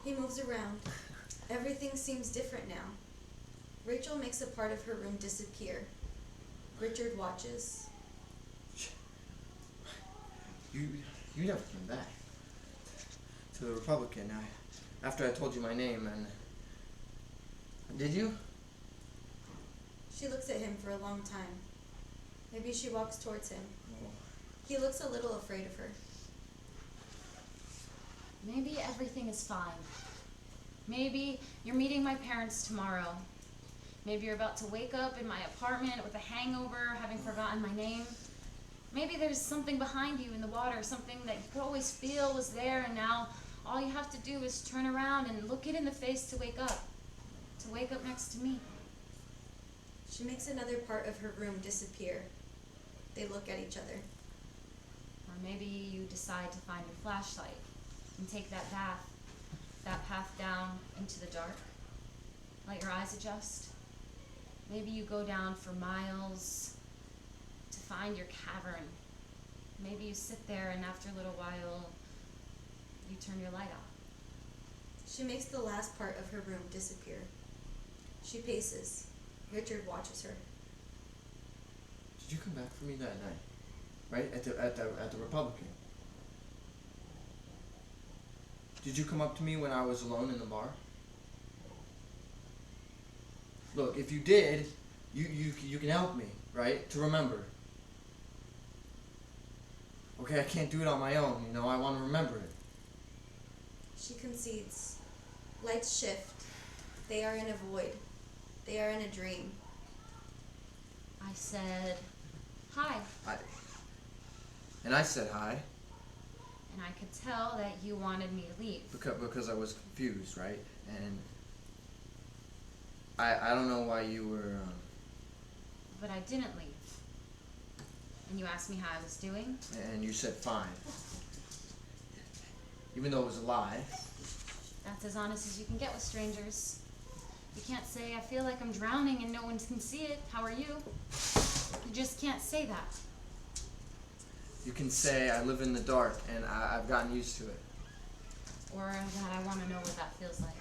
Speaker 3: He moves around. Everything seems different now. Rachel makes a part of her room disappear. Richard watches.
Speaker 2: You never came back. To the Republican, after I told you my name, and... Did you?
Speaker 3: She looks at him for a long time. Maybe she walks towards him.
Speaker 2: Oh.
Speaker 3: He looks a little afraid of her.
Speaker 1: Maybe everything is fine. Maybe you're meeting my parents tomorrow. Maybe you're about to wake up in my apartment with a hangover, having forgotten my name. Maybe there's something behind you in the water, something that you could always feel was there, and now all you have to do is turn around and look it in the face to wake up next to me.
Speaker 3: She makes another part of her room disappear. They look at each other.
Speaker 1: Or maybe you decide to find your flashlight and take that path down into the dark. Let your eyes adjust. Maybe you go down for miles to find your cavern. Maybe you sit there and after a little while, you turn your light off.
Speaker 3: She makes the last part of her room disappear. She paces. Richard watches her.
Speaker 2: Did you come back for me that night? Right? At the Republican? Did you come up to me when I was alone in the bar? Look, if you did, you can help me, right? To remember. Okay, I can't do it on my own, I want to remember it.
Speaker 3: She concedes. Lights shift. They are in a void. They are in a dream.
Speaker 1: I said, hi.
Speaker 2: And I said hi.
Speaker 1: And I could tell that you wanted me to leave.
Speaker 2: Because I was confused, right? And I don't know why you were...
Speaker 1: But I didn't leave. And you asked me how I was doing?
Speaker 2: And you said fine. Even though it was a lie.
Speaker 1: That's as honest as you can get with strangers. You can't say, I feel like I'm drowning and no one can see it. How are you? You just can't say that.
Speaker 2: You can say I live in the dark and I've gotten used to it.
Speaker 1: Or that I want to know what that feels like.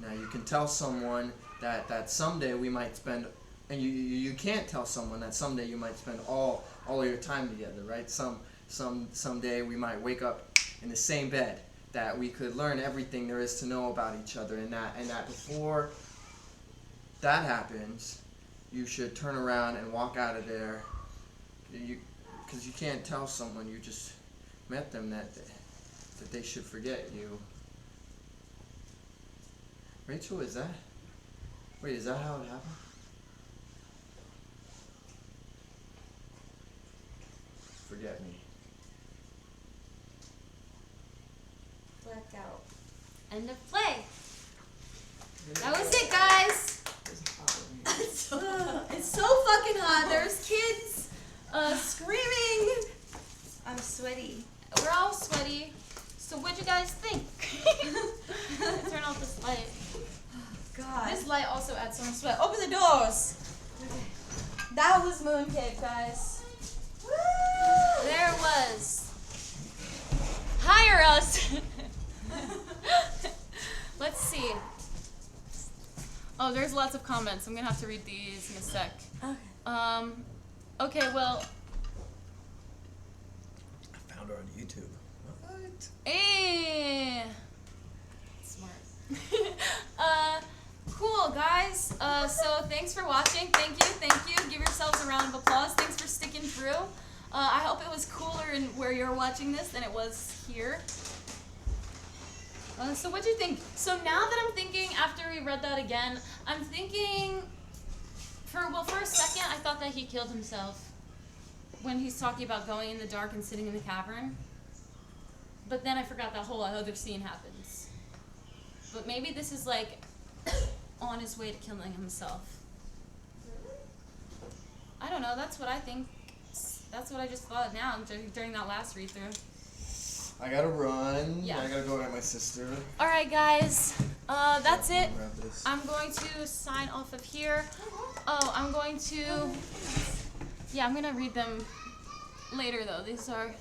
Speaker 2: Now you can tell someone that someday we might spend, and you can't tell someone that someday you might spend all of your time together, right? Someday we might wake up in the same bed, that we could learn everything there is to know about each other, and that before that happens, you should turn around and walk out of there. Because you can't tell someone you just met them that they should forget you. Rachel, is that how it happened? Forget me.
Speaker 3: Blackout.
Speaker 1: End of play. That was it, guys.
Speaker 3: It's so fucking hot. There's kids screaming. I'm sweaty.
Speaker 1: We're all sweaty. So what'd you guys think? Turn off this light.
Speaker 3: God.
Speaker 1: This light also adds so much sweat. Open the doors. That was Mooncake, guys.
Speaker 3: Woo!
Speaker 1: There it was. Hire us. Let's see. Oh, there's lots of comments. I'm gonna have to read these in a sec.
Speaker 3: Okay.
Speaker 1: Okay, well.
Speaker 2: I found her on YouTube. What?
Speaker 1: Eh. Smart. Cool, guys. So thanks for watching. Thank you. Give yourselves a round of applause. Thanks for sticking through. I hope it was cooler in where you're watching this than it was here. So what'd you think? So now that I'm thinking, after we read that again, I'm thinking, for a second, I thought that he killed himself when he's talking about going in the dark and sitting in the cavern. But then I forgot that whole other scene happens. But maybe this is like on his way to killing himself. I don't know, that's what I think. That's what I just thought now during that last read-through.
Speaker 2: I gotta run.
Speaker 1: Yeah.
Speaker 2: I gotta go get my sister.
Speaker 1: Alright guys, that's it.
Speaker 2: Grab this.
Speaker 1: I'm going to sign off of here. Oh, I'm going to... Yeah, I'm going to read them later though. These are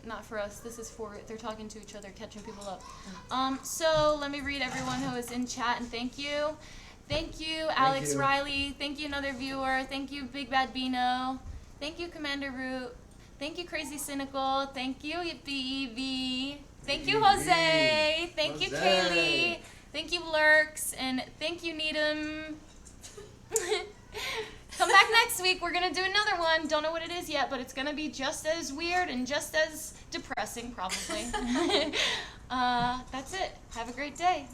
Speaker 1: not for us. This is for... They're talking to each other, catching people up. So let me read everyone who is in chat and thank you. Thank you, Alex Riley. Thank you, another viewer. Thank you, Big Bad Bino. Thank you, Commander Root. Thank you, Crazy Cynical. Thank you, BEV. Thank you, Jose. Thank you, Kaylee. Thank you, Lurks. And thank you, Needham. Come back next week. We're going to do another one. Don't know what it is yet, but it's going to be just as weird and just as depressing, probably. That's it. Have a great day.